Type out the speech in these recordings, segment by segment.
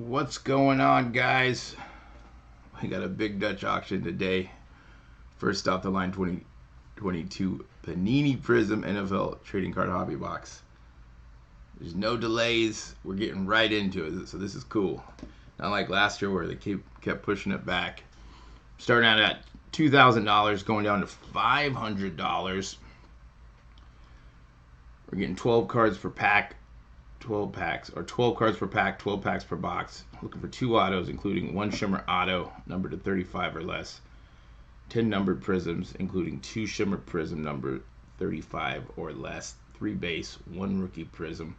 What's going on, guys? We got a big Dutch auction today. First off the line, 2022 Panini Prizm NFL Trading Card Hobby Box. There's no delays. We're getting right into it, so this is cool. Not like last year where they kept pushing it back. Starting out at $2,000, going down to $500. We're getting 12 cards per pack. 12 packs, or 12 cards per pack, 12 packs per box. Looking for 2 autos, including 1 Shimmer auto, numbered to 35 or less. 10 numbered prisms, including 2 Shimmer Prizm, numbered 35 or less. 3 base, 1 rookie prism,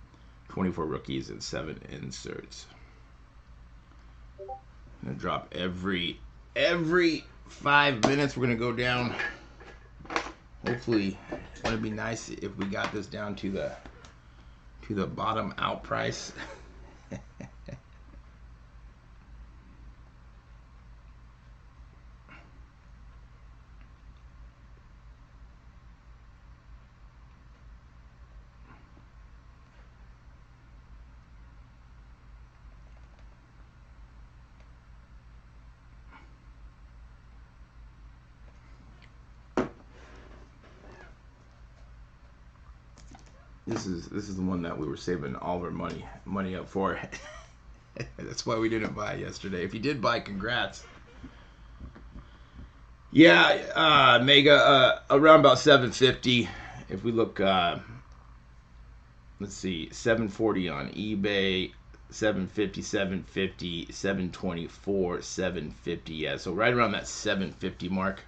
24 rookies, and 7 inserts. I'm gonna drop every 5 minutes. We're gonna go down. Hopefully, it's gonna be nice if we got this down to the bottom out price. This is the one that we were saving all of our money up for. That's why we didn't buy yesterday. If you did buy, congrats. Yeah, Mega around about 750. If we look, let's see, 740 on eBay, 750, 750, 724, 750. Yeah, so right around that 750 mark.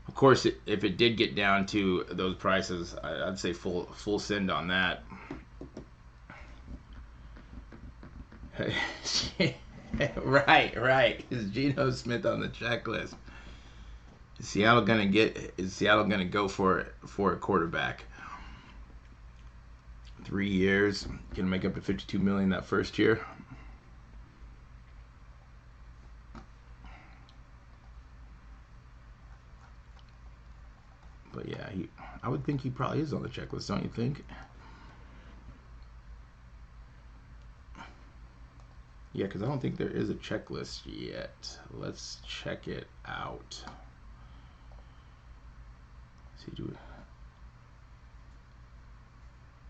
Of course, if it did get down to those prices, I'd say full send on that. Right. Is Geno Smith on the checklist? Is Seattle gonna go for a quarterback? 3 years, gonna make up to $52 million that first year. But yeah, I would think he probably is on the checklist, don't you think? Yeah, because I don't think there is a checklist yet. Let's check it out. See,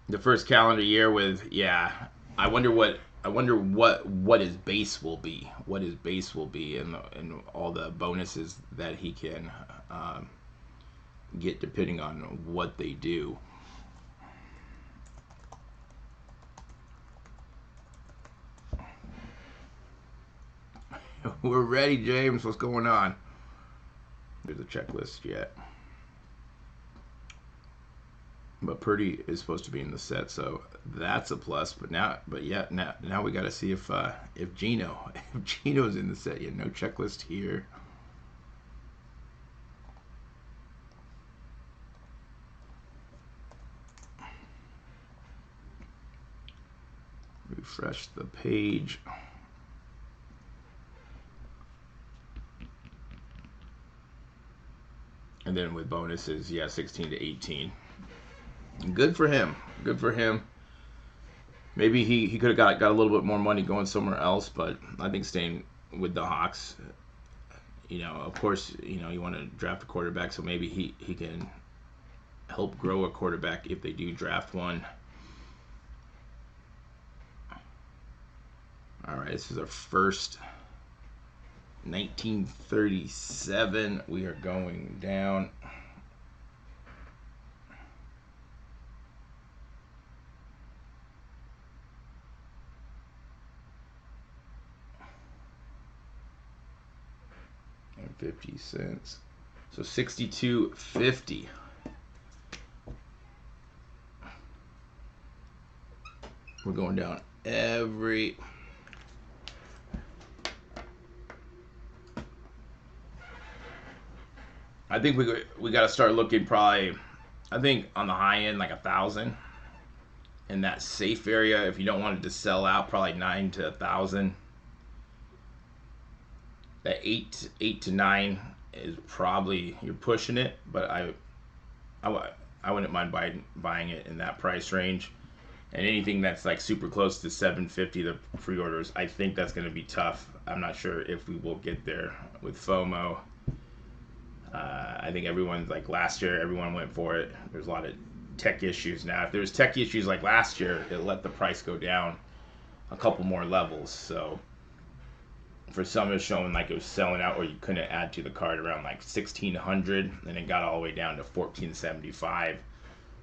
the first calendar year with, yeah. I wonder what his base will be. What his base will be, and all the bonuses that he can get depending on what they do. We're ready, James. What's going on? There's a checklist yet, but Purdy is supposed to be in the set, so that's a plus. Now we got to see if Geno's in the set. Yeah, no checklist here. Refresh the page. And then with bonuses, yeah, 16 to 18. Good for him. Good for him. Maybe he could have got a little bit more money going somewhere else, but I think staying with the Hawks, of course, you want to draft a quarterback, so maybe he can help grow a quarterback if they do draft one. All right, this is our first 1937. We are going down. And 50 cents. So 62.50. We're going down every... I think we got to start looking probably, I think on the high end, like 1,000. In that safe area, if you don't want it to sell out, probably 9 to 1,000. That 8 to 9 is probably, you're pushing it, but I wouldn't mind buying it in that price range. And anything that's like super close to 750, the pre-orders, I think that's going to be tough. I'm not sure if we will get there with FOMO. I think everyone's like last year, everyone went for it. There's a lot of tech issues now. If there was tech issues like last year, it let the price go down a couple more levels. So for some, it's showing like it was selling out, or you couldn't add to the card around like 1600, and it got all the way down to 1475.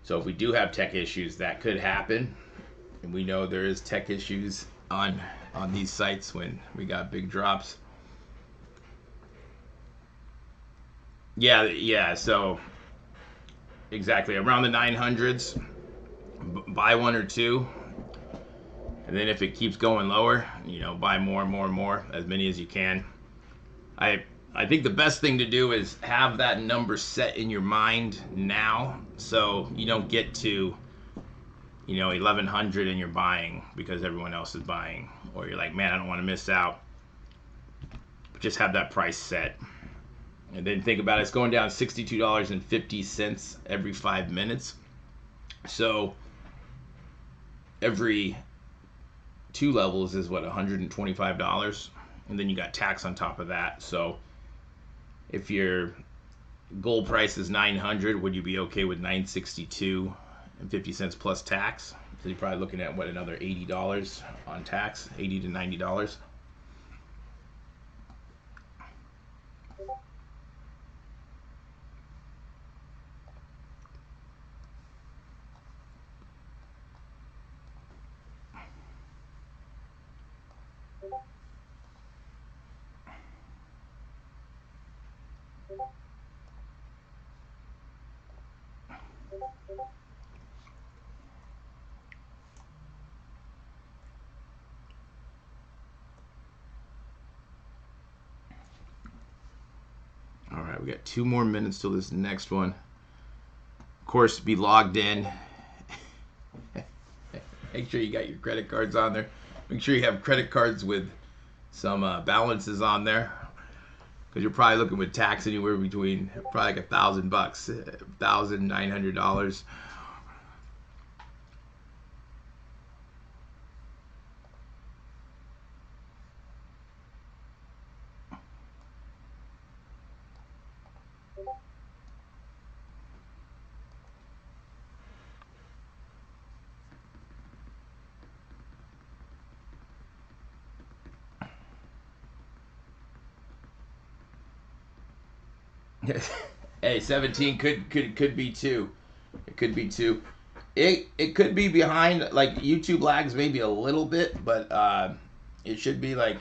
So if we do have tech issues, that could happen. And we know there is tech issues on these sites when we got big drops. Yeah, so exactly around the 900s, buy one or two, and then if it keeps going lower, buy more, as many as you can. I think the best thing to do is have that number set in your mind now, so you don't get to 1100 and you're buying because everyone else is buying, or you're like, man, I don't want to miss out. But just have that price set. And then think about it, it's going down $62.50 every 5 minutes. So every 2 levels is what, $125, and then you got tax on top of that. So if your goal price is 900, would you be okay with 962.50 plus tax? So you're probably looking at what, another $80 on tax, $80 to $90. All right, we got 2 more minutes till this next one. Of course, be logged in. Make sure you got your credit cards on there. Make sure you have credit cards with some balances on there, because you're probably looking with tax anywhere between probably like $1,000, $1,900. Hey, 17 could be 2. It could be 2. It could be behind, like YouTube lags maybe a little bit, but it should be like,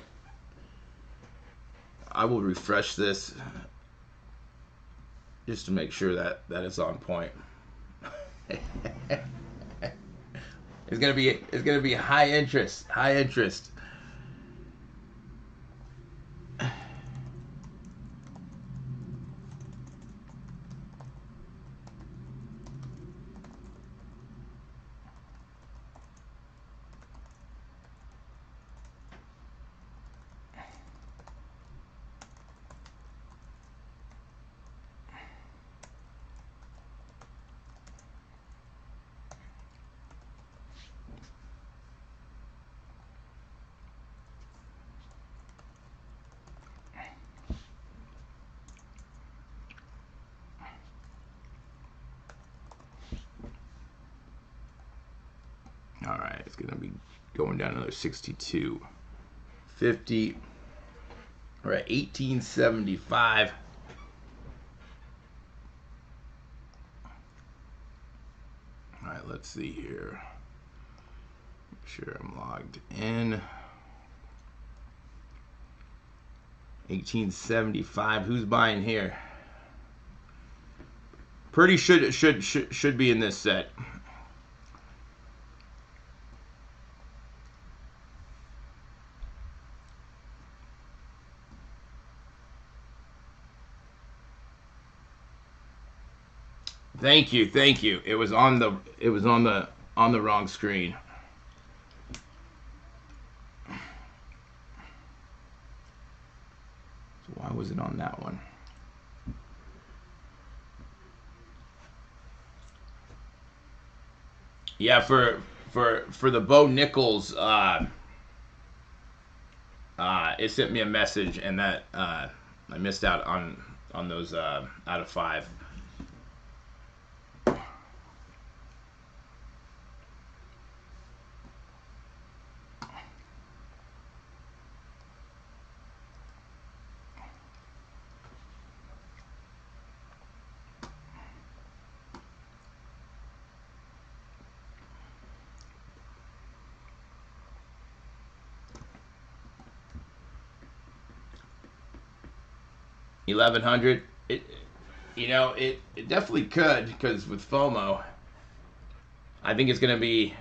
I will refresh this just to make sure that it's on point. It's gonna be high interest. All right, it's gonna be going down another 62.50. We're at 1875. All right, let's see here. Make sure I'm logged in. 1875. Who's buying here? Pretty should be in this set. Thank you. It was on the wrong screen. So why was it on that one? Yeah, for For the Bo Nichols, it sent me a message, and that I missed out on those out of 5. $1,100. It definitely could, because with FOMO, I think it's gonna be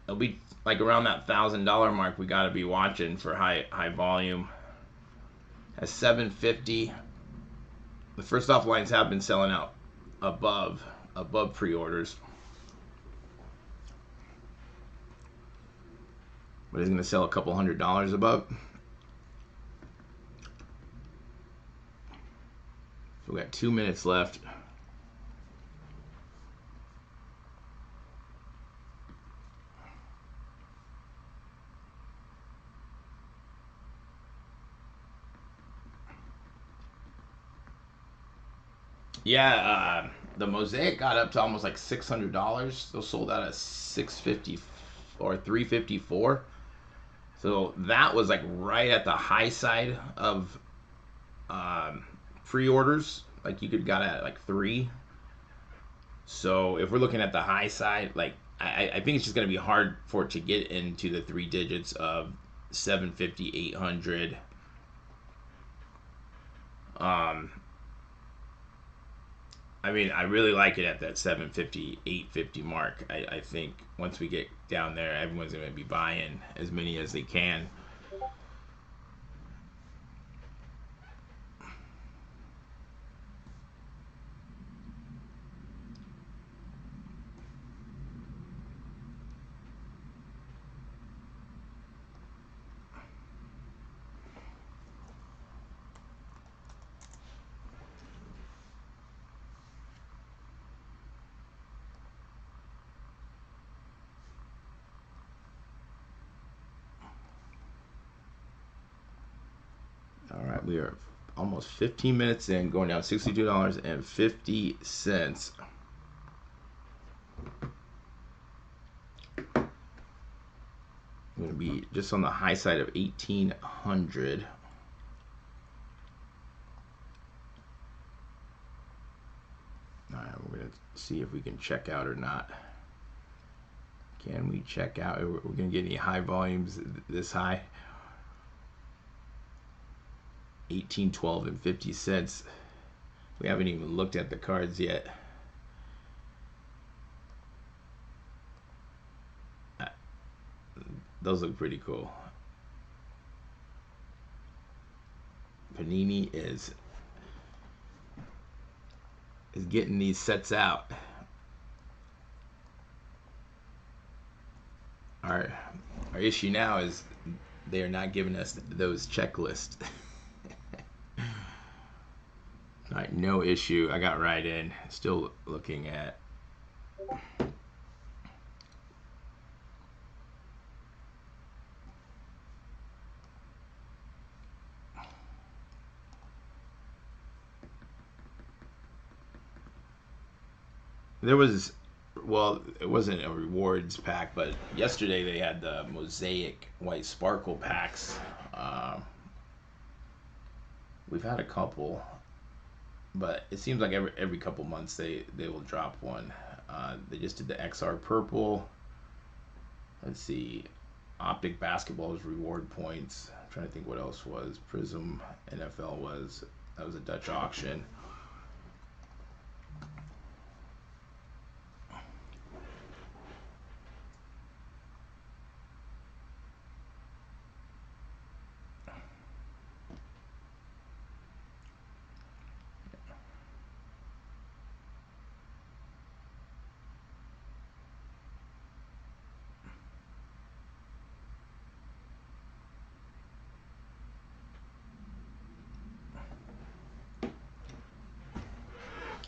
it'll be like around that $1,000 mark. We got to be watching for high volume. At 750, the first off lines have been selling out above pre-orders, but it's gonna sell a couple $100 above. So we got 2 minutes left. Yeah, the Mosaic got up to almost like $600. Those sold out at 650 or 354. So that was like right at the high side of pre-orders. Like you could got at like 3. So if we're looking at the high side, like I think it's just gonna be hard for it to get into the 3 digits of 750, 800. I mean, I really like it at that 750, 850 mark. I think once we get down there, everyone's going to be buying as many as they can. All right, we are almost 15 minutes in, going down $62.50. Going to be just on the high side of 1,800. All right, we're going to see if we can check out or not. Can we check out? We're going to get any high volumes this high? 18.12 and 50 cents. We haven't even looked at the cards yet. Those look pretty cool. Panini is getting these sets out. Our issue now is they are not giving us those checklists. All right, no issue. I got right in. Still looking at. There was, well, it wasn't a rewards pack, but yesterday they had the Mosaic White Sparkle packs. We've had a couple, but it seems like every couple months they will drop one. They just did the XR Purple. Let's see, Optic Basketball's reward points. I'm trying to think what else was. Prizm NFL was, that was a Dutch auction.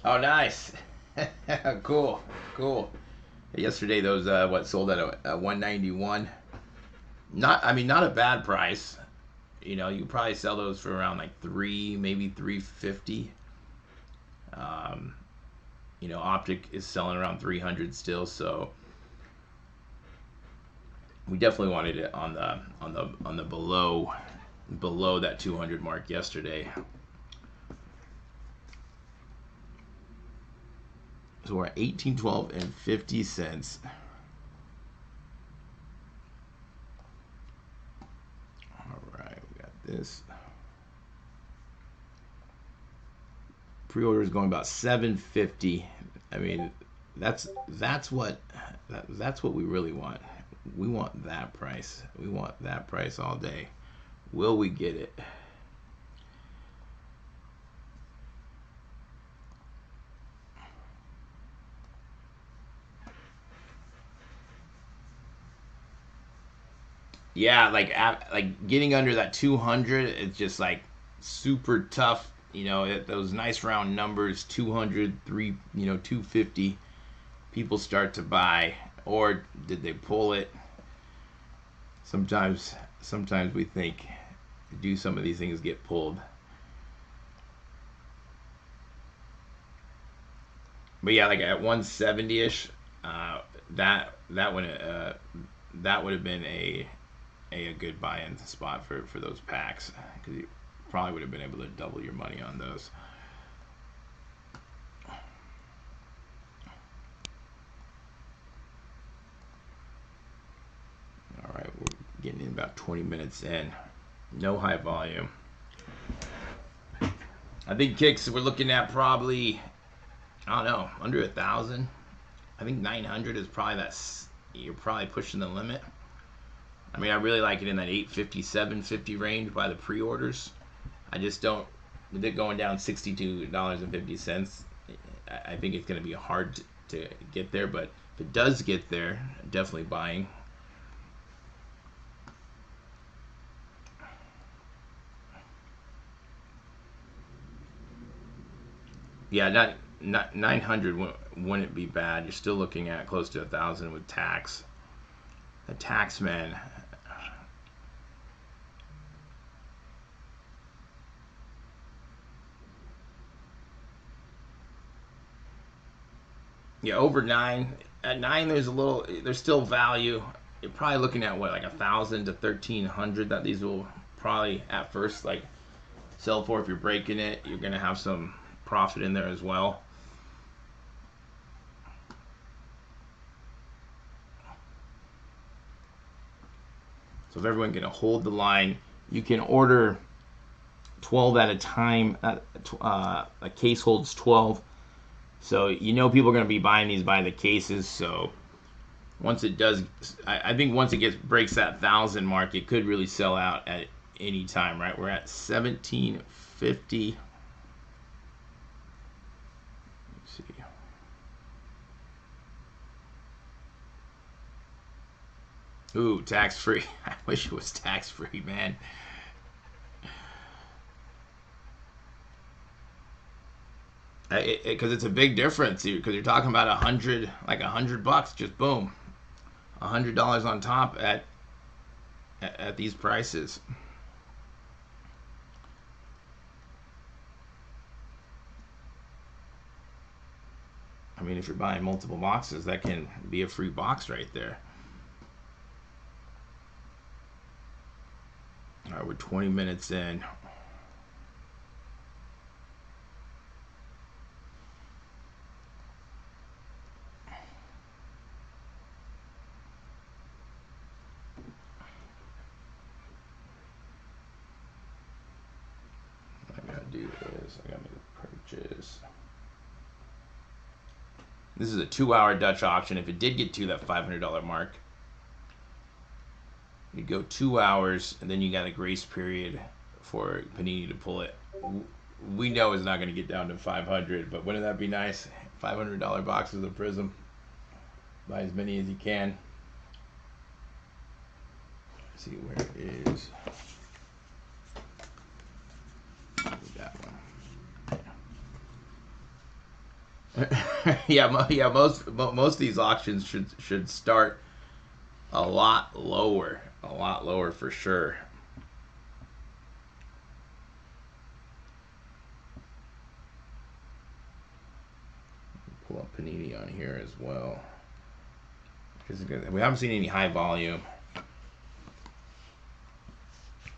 Oh, nice. Cool. Yesterday, those what sold at a 191. Not a bad price. You know, you could probably sell those for around like maybe 350. Um, you know, Optic is selling around 300 still, so we definitely wanted it on the below that 200 mark yesterday. So we're at 18.12 and 50 cents. All right, we got this. Pre-order is going about 750. I mean, that's what we really want. We want that price. We want that price all day. Will we get it? Yeah, like getting under that 200, it's just like super tough. You know, those nice round numbers, 200, 250. People start to buy, or did they pull it? Sometimes we think, do some of these things get pulled? But yeah, like at 170ish, that would have been a good buy-in spot for those packs, because you probably would have been able to double your money on those. All right, we're getting in about 20 minutes in. No high volume. I think kicks we're looking at probably, I don't know, under 1,000. I think 900 is probably you're probably pushing the limit. I mean, I really like it in that 850, 750 range by the pre-orders. I just don't, with it going down $62.50, I think it's going to be hard to get there. But if it does get there, definitely buying. Yeah, not 900 wouldn't be bad. You're still looking at close to 1,000 with tax. The tax, man. Yeah, over 9. At 9, there's still value. You're probably looking at what, like 1,000 to 1,300 that these will probably at first like sell for. If you're breaking it, you're gonna have some profit in there as well. So if everyone can hold the line, you can order 12 at a time. A case holds 12. So you know people are going to be buying these by the cases. So once it does, I think once it breaks that 1,000 mark, it could really sell out at any time, right? We're at 1750. Let's see. Ooh, tax free. I wish it was tax free, man. Because it's a big difference, because you're talking about $100, just boom, $100 on top at these prices. I mean, if you're buying multiple boxes, that can be a free box right there. All right, we're 20 minutes in. What I gotta do is I gotta make a purchase. This is a 2-hour Dutch auction. If it did get to that $500 mark, you'd go 2 hours, and then you got a grace period for Panini to pull it. We know it's not going to get down to 500, but wouldn't that be nice? $500 boxes of Prizm. Buy as many as you can. Let's see where it is. That one. Yeah, most of these auctions should start a lot lower for sure. Pull up Panini on here as well, because we haven't seen any high volume.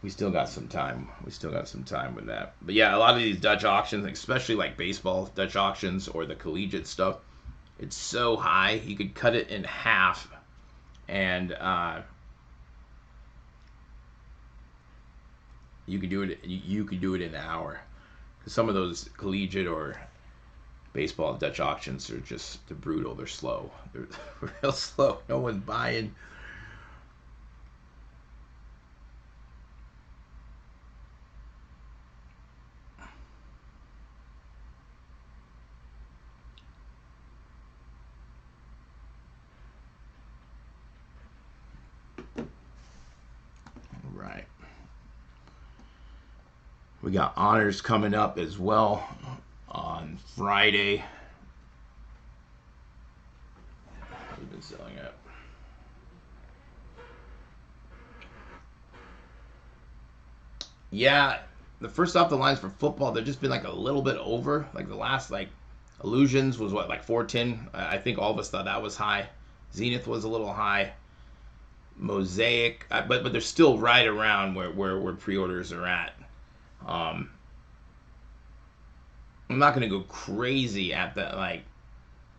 We still got some time. We still got some time with that. But yeah, a lot of these Dutch auctions, especially like baseball Dutch auctions or the collegiate stuff, it's so high you could cut it in half, and you could do it. You could do it in an hour. Because some of those collegiate or baseball Dutch auctions are just they're brutal. They're slow. They're real slow. No one's buying. Right. We got honors coming up as well on Friday. We've been selling it. Yeah, the first off the lines for football, they've just been like a little bit over. Like the last like Illusions was what like 410. I think all of us thought that was high. Zenith was a little high. Mosaic, but they're still right around where pre-orders are at. Um, I'm not gonna go crazy at that like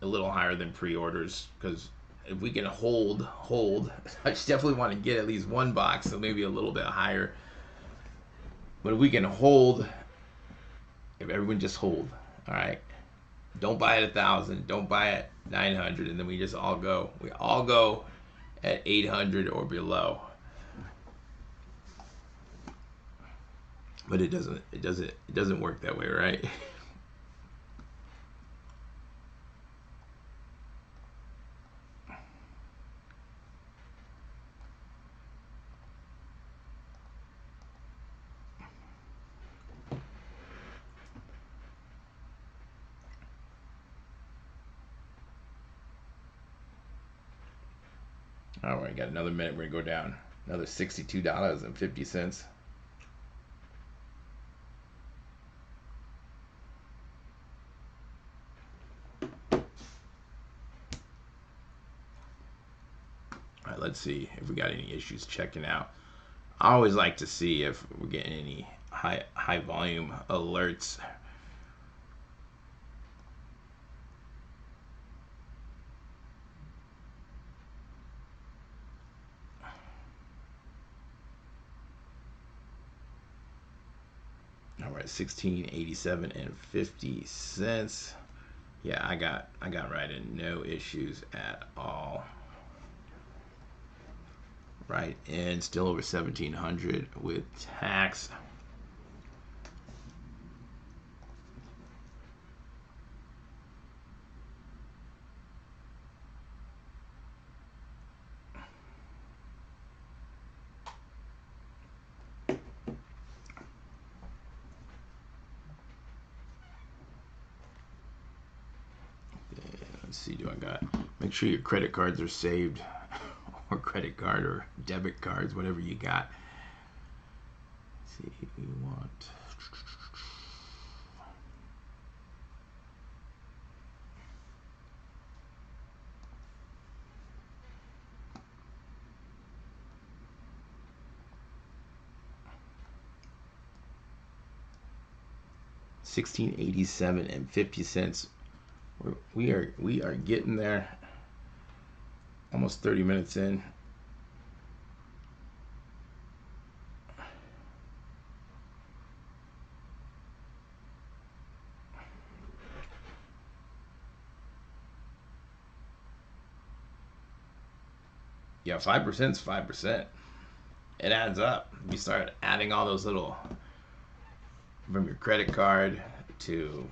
a little higher than pre-orders because if we can hold, I just definitely want to get at least one box, so maybe a little bit higher. But if we can hold, if everyone just hold, all right. Don't buy at 1,000. Don't buy at 900, and then we just all go. We all go at 800 or below. But it doesn't. It doesn't work that way, right? All right, got another minute. We're gonna go down another $62.50. 'Alright, let's see if we got any issues checking out. I always like to see if we're getting any high volume alerts. All right, 1687 and 50 cents. Yeah, I got right in, no issues at all. Right in, still over 1,700 with tax. Let's see, do I got, make sure your credit cards are saved, or credit card or debit cards, whatever you got. Let's see, we want, $16.87 and 50 cents. We are getting there. Almost 30 minutes in. Yeah, 5% is 5%. It adds up. You start adding all those little, from your credit card to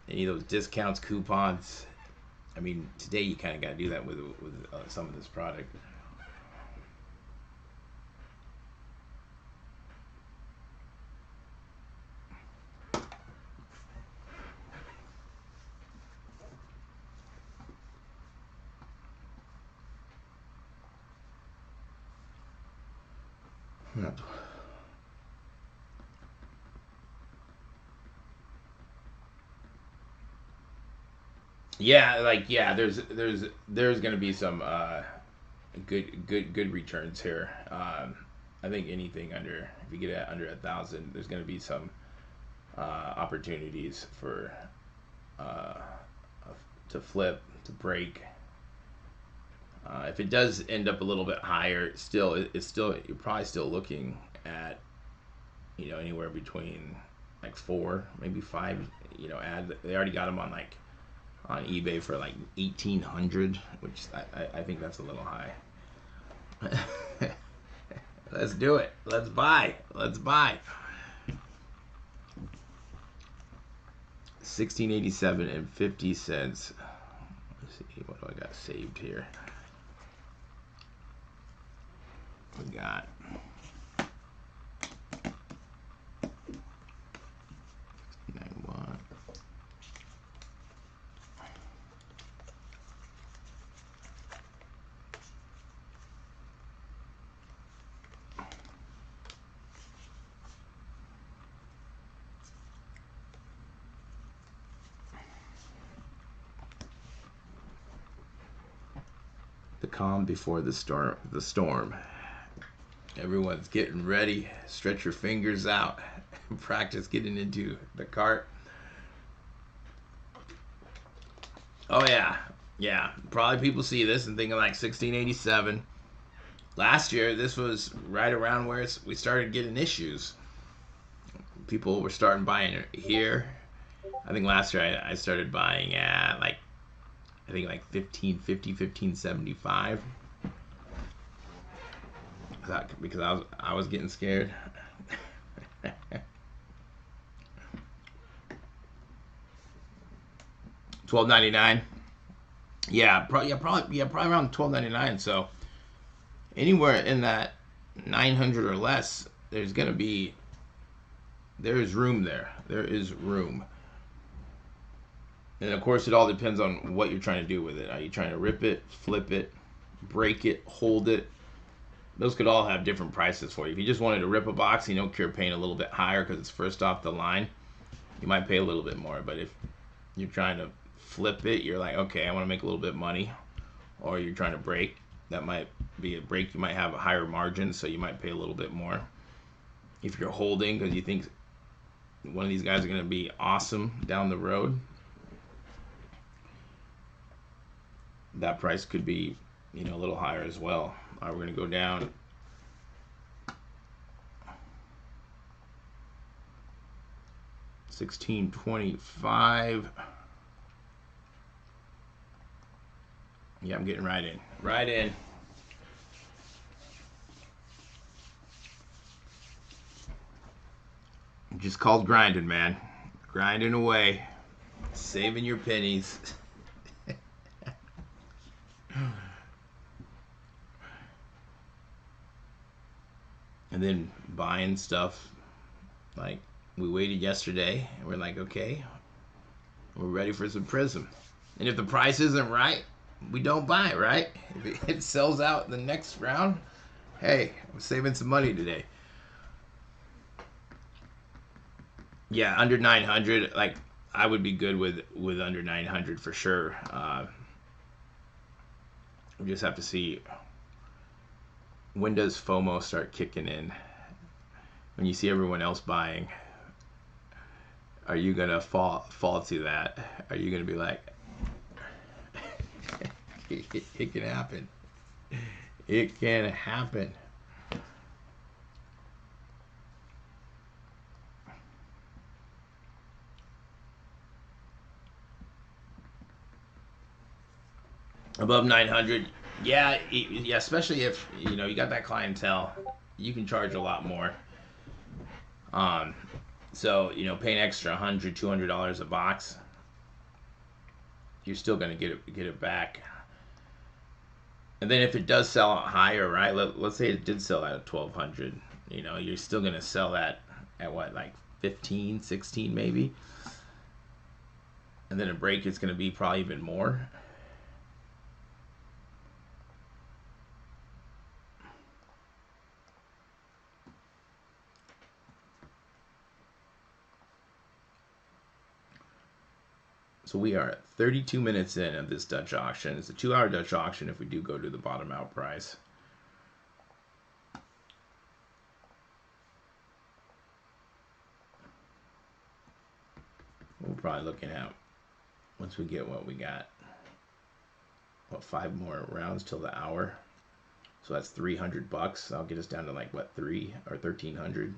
any of those discounts, coupons. I mean, today you kind of got to do that with some of this product. Yeah, like yeah, there's gonna be some good returns here. I think anything under, if you get it under 1,000, there's gonna be some opportunities for uh, to flip, to break. If it does end up a little bit higher, it's still, you're probably still looking at, anywhere between like 4, maybe 5. They already got them on like on eBay for like 1,800, which I think that's a little high. Let's do it. Let's buy. Let's buy. 1687 and 50 cents. Let's see, what do I got saved here? We got the calm before the storm. Everyone's getting ready. Stretch your fingers out. Practice getting into the cart. Oh yeah, yeah. Probably people see this and thinking like 1687. Last year, this was right around where we started getting issues. People were starting buying it here. I think last year I started buying at like, I think like 1550, 1575. Because I was getting scared. $12.99. Yeah, probably around $12.99. So anywhere in that 900 or less, there is room there. There is room. And of course, it all depends on what you're trying to do with it. Are you trying to rip it, flip it, break it, hold it? Those could all have different prices for you. If you just wanted to rip a box and you don't care paying a little bit higher because it's first off the line, you might pay a little bit more. But if you're trying to flip it, you're like, okay, I want to make a little bit of money. Or you're trying to break, that might be a break. You might have a higher margin, so you might pay a little bit more. If you're holding because you think one of these guys are going to be awesome down the road, that price could be, a little higher as well. All right, we're going to go down. $16.25. Yeah, I'm getting right in. Right in. Just called grinding, man. Grinding away. Saving your pennies. And then buying stuff. Like, we waited yesterday, and we're like, okay, we're ready for some Prizm. And if the price isn't right, we don't buy it, right? If it sells out in the next round, hey, I'm saving some money today. Yeah, under 900, like, I would be good with under 900 for sure. We just have to see, when does FOMO start kicking in? When you see everyone else buying, are you gonna fall to that? Are you gonna be like, it can happen. It can happen. Above 900, yeah, especially if you got that clientele, you can charge a lot more. So paying extra $100, $200 a box, you're still gonna get it back. And then if it does sell out higher, right? Let's say it did sell at 1,200. You're still gonna sell that at what, like 15, 16 maybe. And then a break is gonna be probably even more. So we are 32 minutes in of this Dutch auction. It's a 2-hour Dutch auction if we do go to the bottom out price. We're probably looking at, once we get what we got, what, 5 more rounds till the hour. So that's $300. That'll get us down to like what, 3 or 1,300.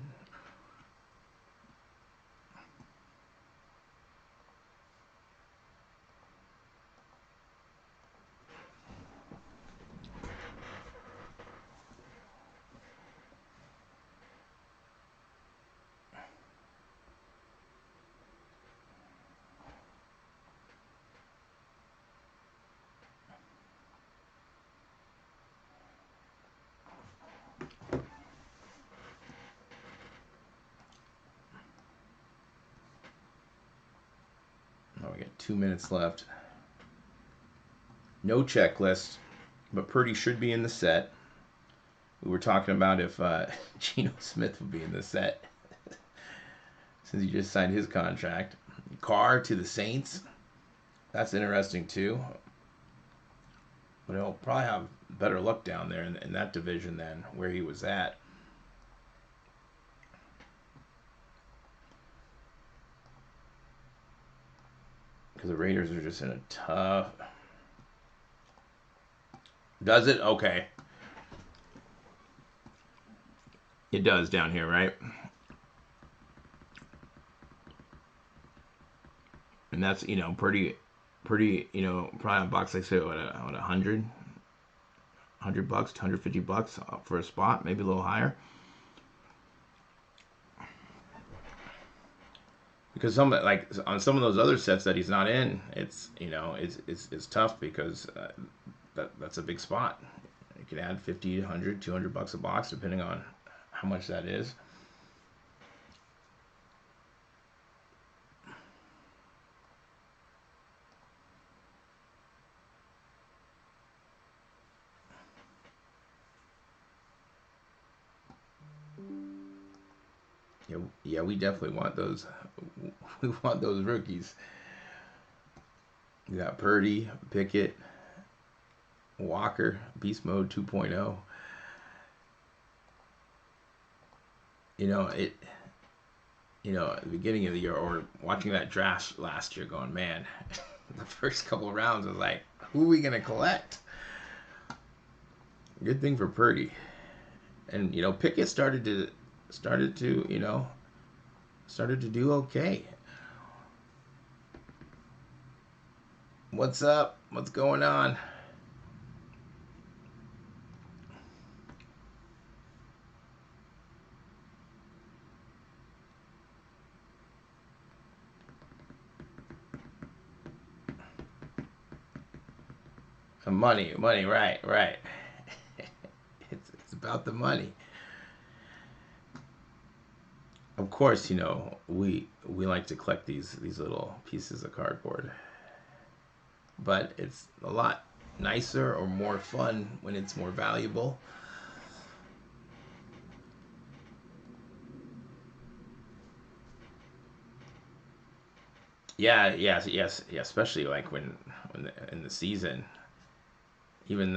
Oh, we got 2 minutes left. No checklist, but Purdy should be in the set. We were talking about if Geno Smith would be in the set since he just signed his contract. Carr to the Saints. That's interesting too. But he'll probably have better luck down there in that division than where he was at. Because the Raiders are just in a tough... Does it? Okay. It does down here, right? And that's, you know, pretty, you know, probably a box like say what, 100 bucks, $150 for a spot, maybe a little higher. Because some, like on some of those other sets that he's not in, it's, you know, it's tough because that's a big spot. You can add 50, 100, 200 bucks a box depending on how much that is. Yeah, we definitely want those. We want those rookies. We got Purdy, Pickett, Walker, Beast Mode 2.0. You know, at the beginning of the year or watching that draft last year going, man, the first couple of rounds I was like, who are we going to collect? Good thing for Purdy. And, you know, Pickett started to do okay. What's up? What's going on? Money, right. It's about the money. Of course, you know, we like to collect these little pieces of cardboard. But it's a lot nicer or more fun when it's more valuable. Yes, especially like when in the season, even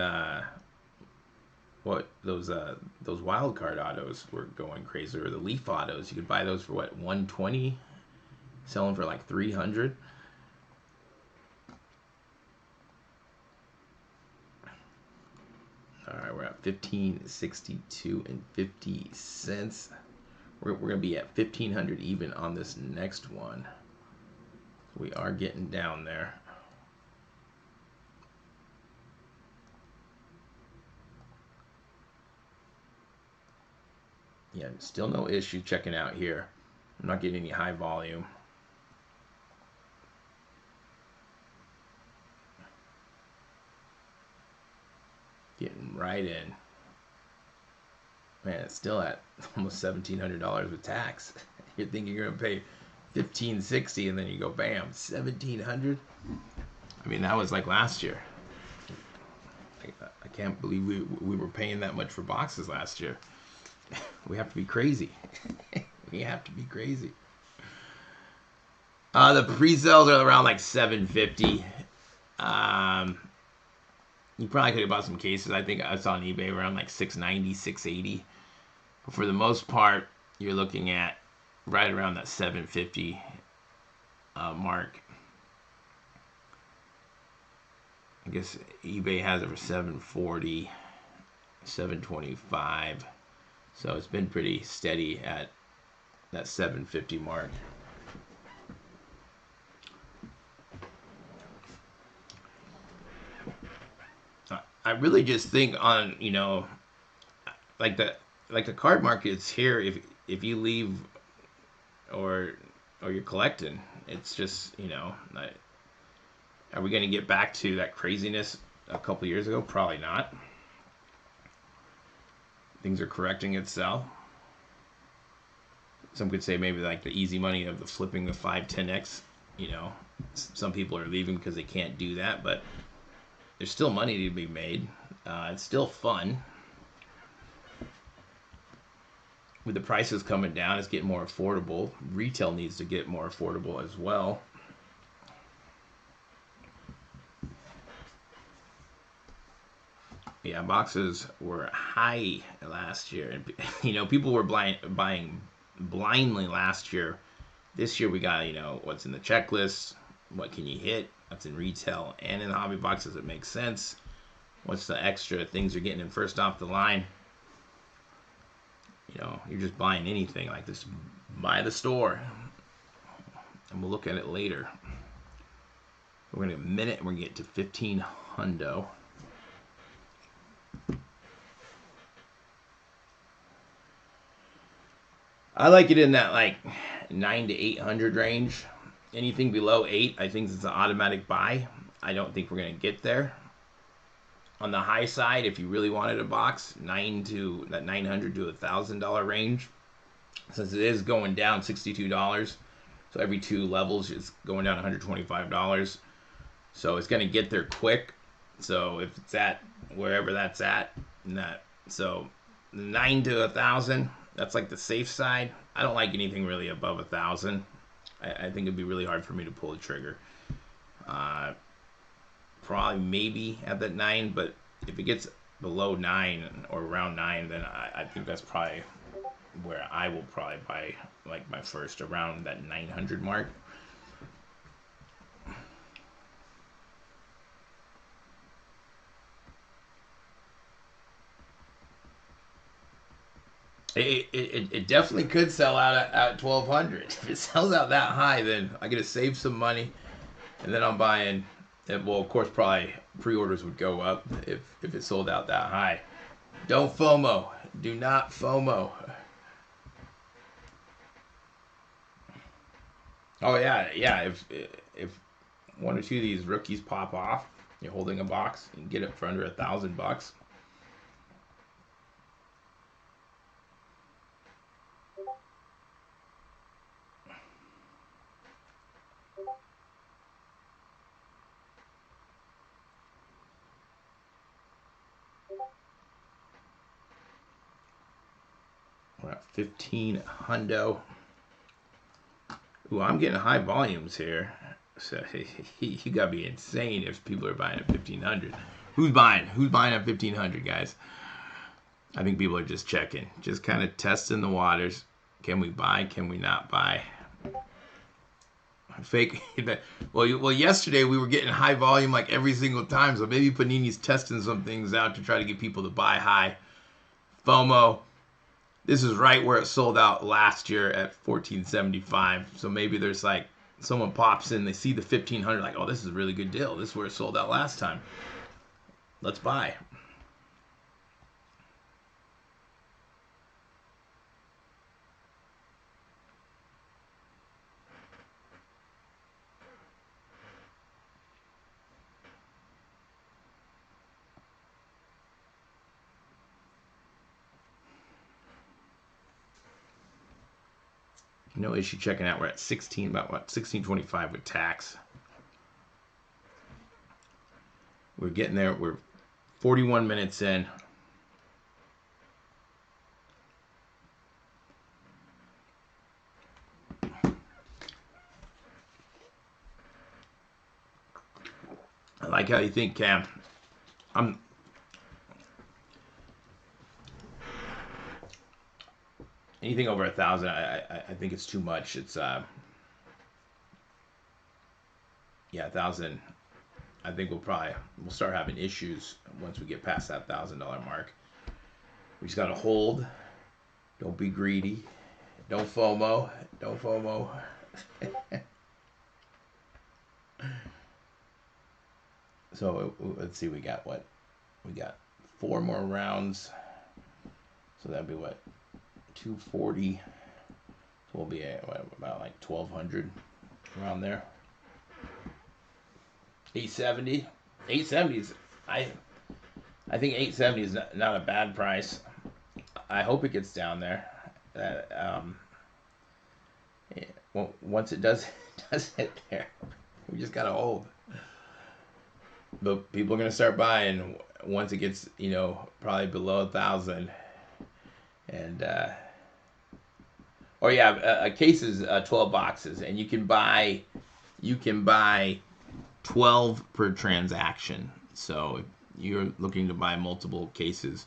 those wild card autos were going crazy, or the Leaf autos. You could buy those for what, 120, selling for like 300. All right, we're at 15.62 and 50 cents. We're gonna be at 1,500 even on this next one. We are getting down there. Yeah, still no issue checking out here. I'm not getting any high volume. Getting right in. Man, it's still at almost $1,700 with tax. You're thinking you're gonna pay $1,560, and then you go bam, $1,700. I mean, that was like last year. I can't believe we were paying that much for boxes last year. We have to be crazy. We have to be crazy. The pre-sales are around like $750. You probably could have bought some cases. I think I saw on eBay around like $690, $680. But for the most part, you're looking at right around that $750 mark. I guess eBay has it for $740, $725. So it's been pretty steady at that $750 mark. I really just think on, you know, like the card markets here, if you leave or you're collecting, it's just, you know, are we going to get back to that craziness a couple years ago? Probably not. Things are correcting itself. Some could say maybe like the easy money of the flipping the 5, 10x. You know, some people are leaving because they can't do that, but there's still money to be made. It's still fun. With the prices coming down, it's getting more affordable. Retail needs to get more affordable as well. Yeah, boxes were high last year, and you know, people were buying blindly last year. This year we got, you know, what's in the checklist, what can you hit, what's in retail and in the hobby boxes. It makes sense. What's the extra things you're getting in first off the line? You know, you're just buying anything like this. Buy the store, and we'll look at it later. We're gonna get a minute, and we're gonna get to 15 hundo. I like it in that like 9 to 800 range. Anything below 8, I think it's an automatic buy. I don't think we're gonna get there. On the high side, if you really wanted a box, $900 to $1,000 range. Since it is going down $62, so every 2 levels it's going down $125. So it's gonna get there quick. So if it's at wherever that's at, so 9 to 1,000. That's like the safe side. I don't like anything really above 1,000. I think it'd be really hard for me to pull the trigger. Probably maybe at that 9, but if it gets below 9 or around 9, then I think that's probably where I will probably buy like my first, around that 900 mark. It definitely could sell out at 1,200. If it sells out that high, then I get to save some money, and then I'm buying. Well, of course, probably pre-orders would go up if it sold out that high. Don't FOMO. Do not FOMO. Oh yeah, yeah. If 1 or 2 of these rookies pop off, you're holding a box, you can get it for under $1,000. We're at 15 hundo. Ooh, I'm getting high volumes here. So you gotta be insane if people are buying at 1,500. Who's buying? Who's buying at 1,500, guys? I think people are just checking, just kind of testing the waters. Can we buy? Can we not buy? Fake. Well, yesterday we were getting high volume like every single time, so maybe Panini's testing some things out to try to get people to buy high. FOMO. This is right where it sold out last year at $1,475. So maybe there's like someone pops in, they see the 1,500, like, oh, this is a really good deal. This is where it sold out last time. Let's buy. No issue checking out. We're at 16, about what, 1625 with tax. We're getting there. We're 41 minutes in. like how you think, Cam. I'm anything over 1,000. I think it's too much. It's yeah, 1,000. I think we'll start having issues once we get past that $1,000 mark. We just gotta hold. Don't be greedy. Don't FOMO. Don't FOMO. So let's see. We got what? We got 4 more rounds. So that'd be what? 240. So we'll be at about like 1,200 around there. 870. 870 is I think 870 is not a bad price. I hope it gets down there. Well, once it does hit there, we just gotta hold. But people are gonna start buying once it gets, probably below 1,000. And a case is 12 boxes, and you can buy 12 per transaction. So if you're looking to buy multiple cases,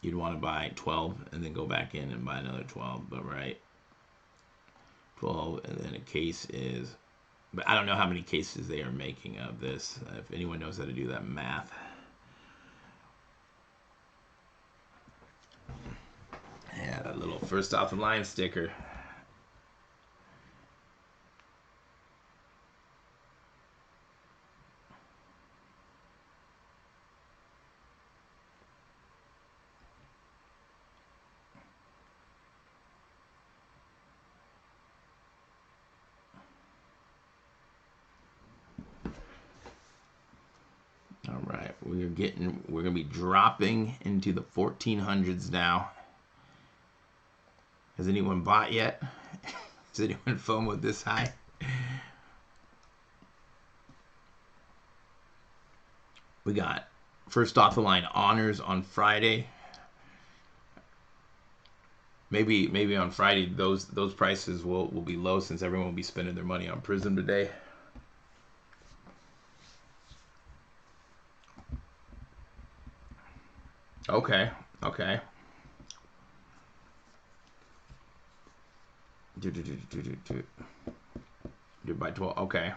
you'd want to buy 12 and then go back in and buy another 12. But 12, and then a case is, but I don't know how many cases they are making of this. If anyone knows how to do that math. Yeah, that little first off the line sticker. All right, we're gonna be dropping into the 1400s now. Has anyone bought yet? Has anyone FOMO'd this high? We got first off the line honors on Friday. Maybe on Friday those prices will be low since everyone will be spending their money on Prizm today. Okay. Do by 12. Okay.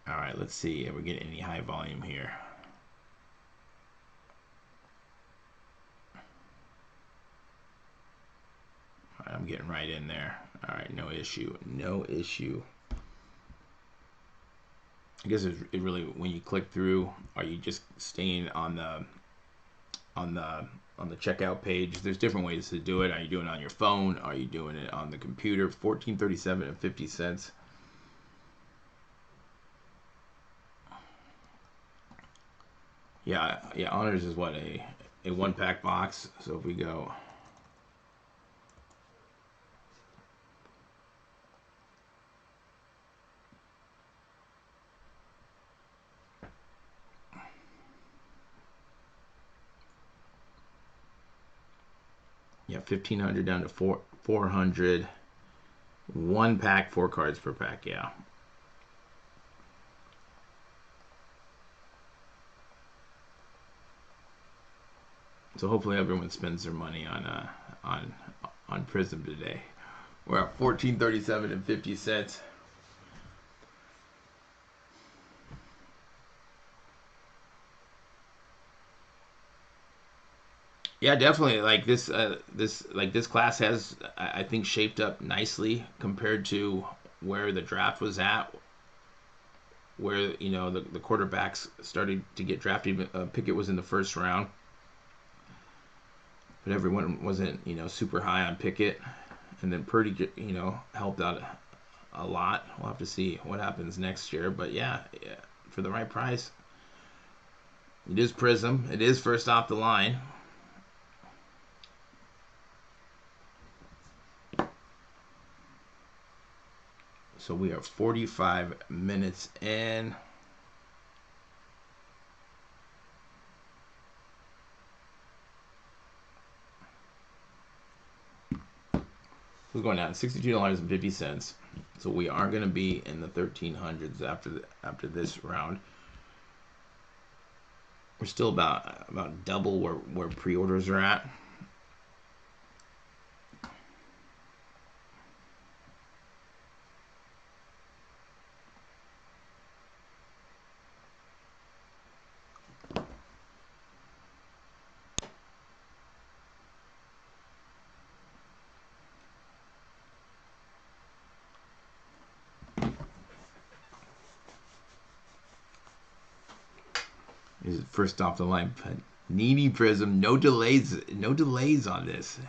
All right. Let's see if we get any high volume here. All right, I'm getting right in there. All right. No issue. I guess it really, when you click through, are you just staying on the checkout page? There's different ways to do it. Are you doing it on your phone? Are you doing it on the computer? $14.37 and 50 cents. Yeah. Honors is what, a 1-pack box. So if we go, yeah, 1,500 down to 400. 1 pack, 4 cards per pack. Yeah. So hopefully everyone spends their money on Prizm today. We're at $14.37 and 50 cents. Yeah, definitely. Like this class has, I think, shaped up nicely compared to where the draft was at, where the quarterbacks started to get drafted. Pickett was in the first round, but everyone wasn't super high on Pickett, and then Purdy helped out a lot. We'll have to see what happens next year, but yeah, for the right price, it is Prizm. It is first off the line. So we are 45 minutes in. We're going down $62.50. So we are going to be in the 1300s after this round. We're still about double where pre-orders are at. First off the line, Panini Prizm, no delays on this.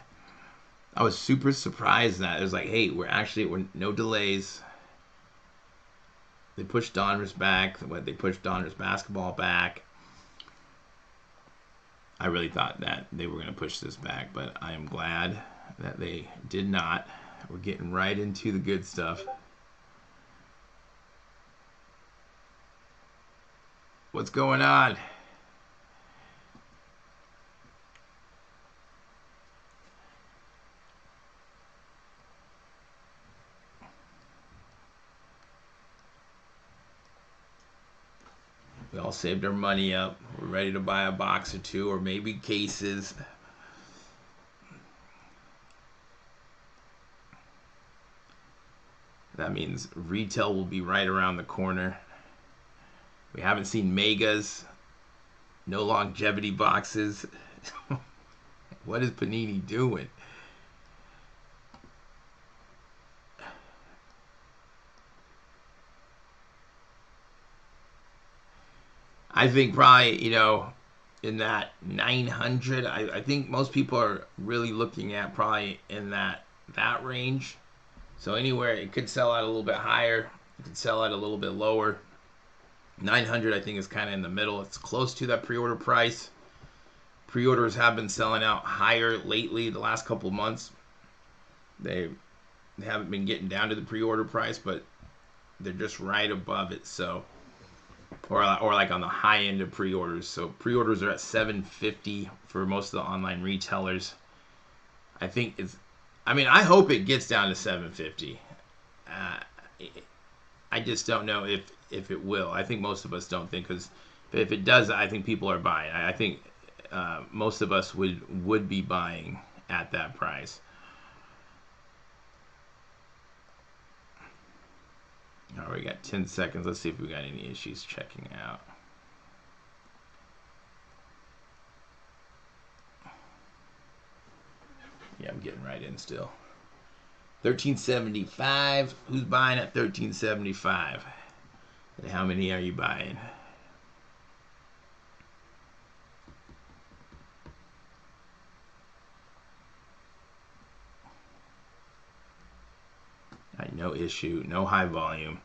I was super surprised that it was like, hey, we're no delays. They pushed Donruss back. They pushed Donruss basketball back. I really thought that they were going to push this back, but I am glad that they did not. We're getting right into the good stuff. What's going on? We all saved our money up. We're ready to buy a box or two, or maybe cases. That means retail will be right around the corner. We haven't seen megas. No longevity boxes. What is Panini doing? I think probably, in that 900, I think most people are really looking at probably in that range. So anywhere, it could sell out a little bit higher. It could sell out a little bit lower. 900, I think, is kind of in the middle. It's close to that pre-order price. Pre-orders have been selling out higher lately the last couple of months. They haven't been getting down to the pre-order price, but they're just right above it. So, or like on the high end of pre-orders. So pre-orders are at $750 for most of the online retailers. I think I hope it gets down to $750. I just don't know if it will. I think most of us don't think, because if it does, I think people are buying. I think most of us would be buying at that price. All right, we got 10 seconds. Let's see if we got any issues checking out. Yeah, I'm getting right in still. 1375. Who's buying at 1375? And how many are you buying? No issue, no high volume.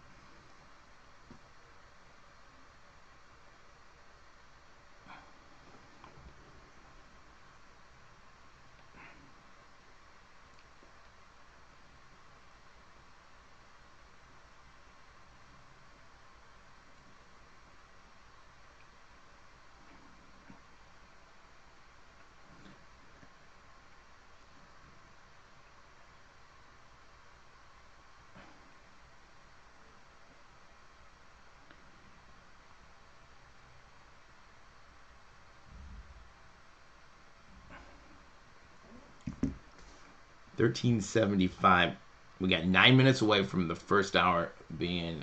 $13.75. We got 9 minutes away from the first hour being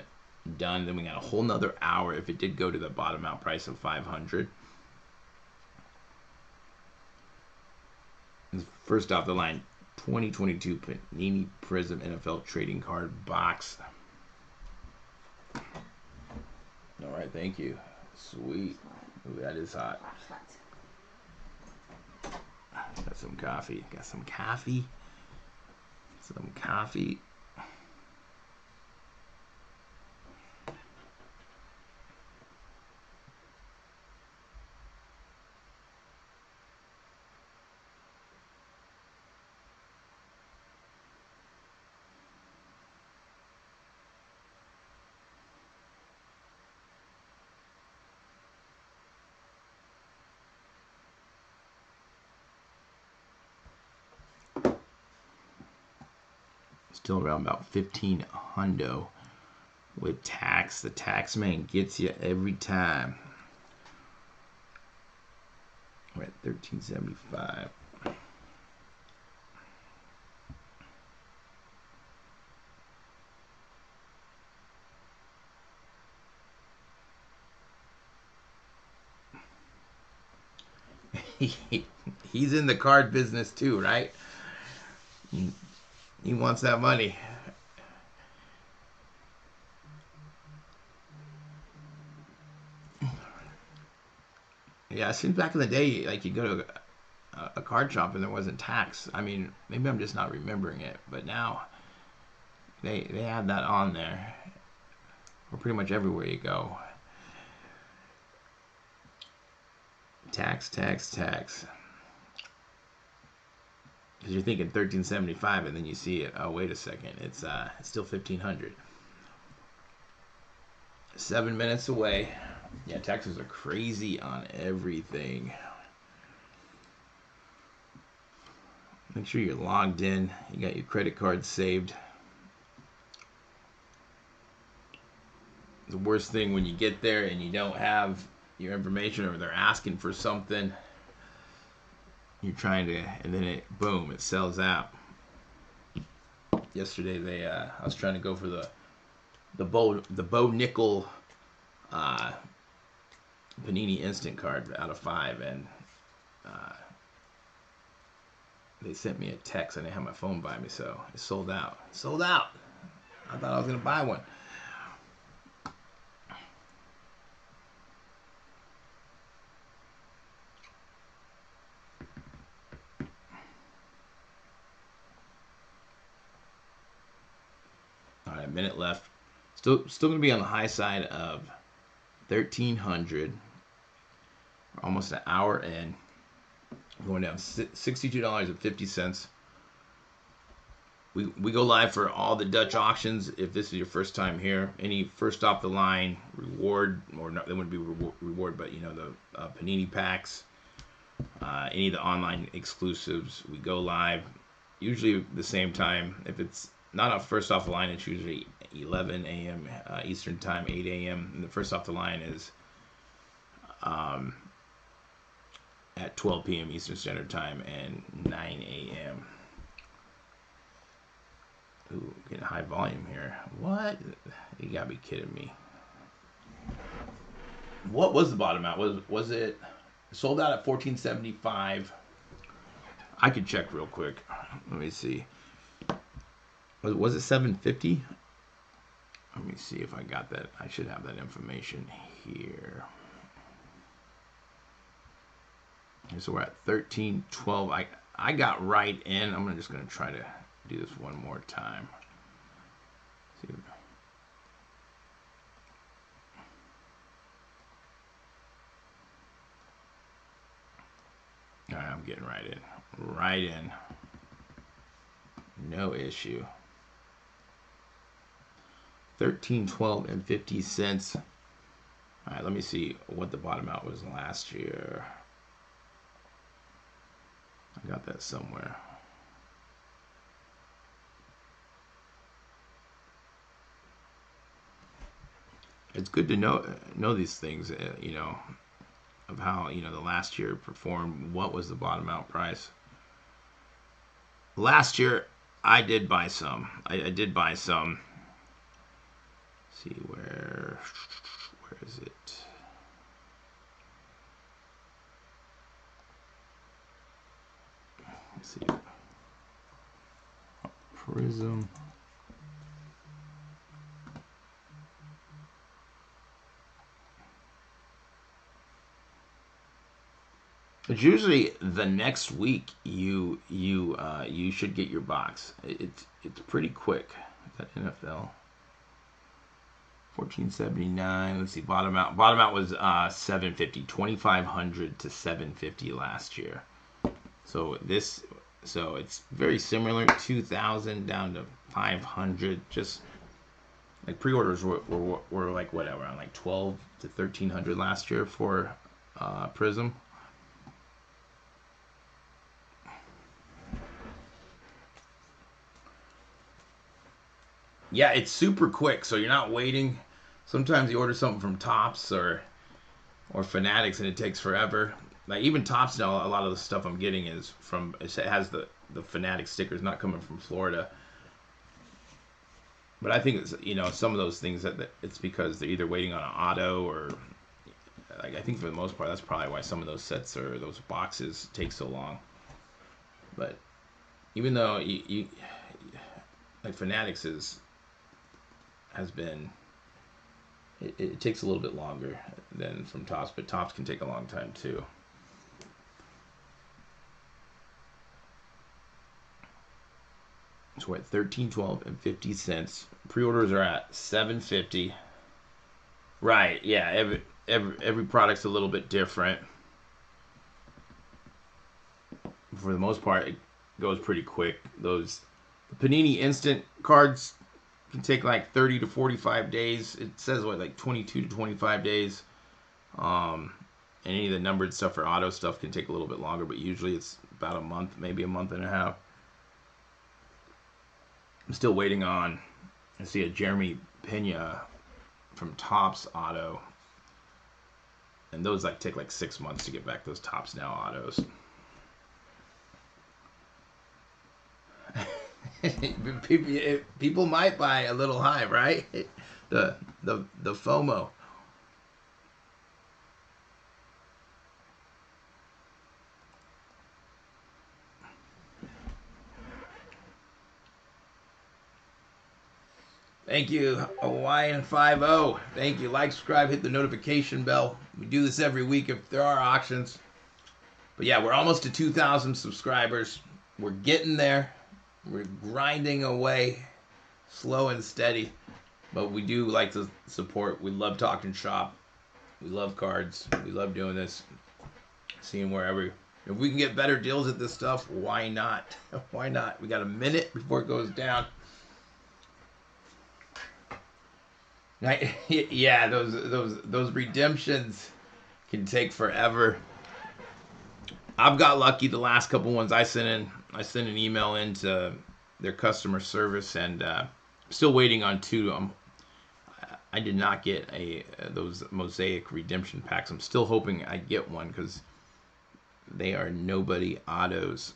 done. Then we got a whole nother hour if it did go to the bottom out price of 500. First off the line, 2022 Panini Prizm NFL trading card box. All right, thank you. Sweet. Ooh, that is hot. Got some coffee. Some coffee. Still around about 15 hundo with tax. The tax man gets you every time. We're at 1375. He's in the card business too, right? He wants that money. Yeah, it seems back in the day, like you go to a card shop and there wasn't tax. I mean, maybe I'm just not remembering it, but now they have that on there. Or pretty much everywhere you go. Tax, tax, tax. Because you're thinking 1375, and then you see it. Oh, wait a second, it's still 1500. 7 minutes away. Yeah, taxes are crazy on everything. Make sure you're logged in. You got your credit card saved. The worst thing when you get there and you don't have your information, or they're asking for something, you're trying to, and then it, boom, it sells out. Yesterday I was trying to go for the Bo Nickel Panini instant card out of 5, and they sent me a text. I didn't have my phone by me, so it sold out. Sold out. I thought I was gonna buy one. All right, a minute left. Still gonna be on the high side of 1300. We're almost an hour in. Going down $62.50. We go live for all the Dutch auctions. If this is your first time here, any first off the line reward, or not, they wouldn't be reward, but you know, the Panini packs, any of the online exclusives, we go live usually the same time. If it's not a first off the line, it's usually 11 a.m. Eastern time, 8 a.m. And the first off the line is at 12 p.m. Eastern Standard Time and 9 a.m. Ooh, getting high volume here. What? You gotta be kidding me. What was the bottom out? Was it sold out at 1475? I could check real quick. Let me see. Was it 750? Let me see if I got that. I should have that information here. Okay, so we're at 1312. I got right in. I'm just gonna try to do this one more time. See. All right, I'm getting right in. Right in. No issue. 1312 and 50 cents. All right, let me see what the bottom out was last year. I got that somewhere. It's good to know these things, you know, of how, you know, the last year performed. What was the bottom out price? Last year, I did buy some. I did buy some. Let's see where is it? Let's see. Prizm. It's usually the next week you should get your box. It's pretty quick. Is that NFL? 1479. Let's see. Bottom out was 750. 2500 to 750 last year. So it's very similar. 2000 down to 500. Just like pre-orders were like whatever, around like 12 to 1300 last year for Prizm. Yeah, it's super quick, so you're not waiting. Sometimes you order something from Tops or Fanatics and it takes forever. Like even Tops now, a lot of the stuff I'm getting is from it has the Fanatic stickers, not coming from Florida. But I think it's some of those things that it's because they're either waiting on an auto or like I think for the most part that's probably why some of those sets or those boxes take so long. But even though you like Fanatics has been it takes a little bit longer than from Tops, but Tops can take a long time too. So we're at $13.12 and 50 cents. Pre-orders are at $7.50. Right? Yeah. Every product's a little bit different. For the most part, it goes pretty quick. Those Panini Instant cards can take like 30 to 45 days. It says what, like 22 to 25 days. Any of the numbered stuff or auto stuff can take a little bit longer, but usually it's about a month, maybe a month and a half. I'm still waiting on. I see a Jeremy Pena from Tops Auto, and those like take like 6 months to get back those Tops Now autos. People might buy a little high, right? The FOMO. Thank you, Hawaiian 50. Thank you. Like, subscribe, hit the notification bell. We do this every week if there are auctions. But yeah, we're almost to 2,000 subscribers. We're getting there. We're grinding away, slow and steady. But we do like to support. We love talking shop. We love cards. We love doing this. Seeing wherever. If we can get better deals at this stuff, why not? Why not? We got a minute before it goes down. Yeah, those redemptions can take forever. I've got lucky the last couple ones I sent in. I sent an email into their customer service, and I'm still waiting on two. I did not get those Mosaic redemption packs. I'm still hoping I get one because they are nobody autos.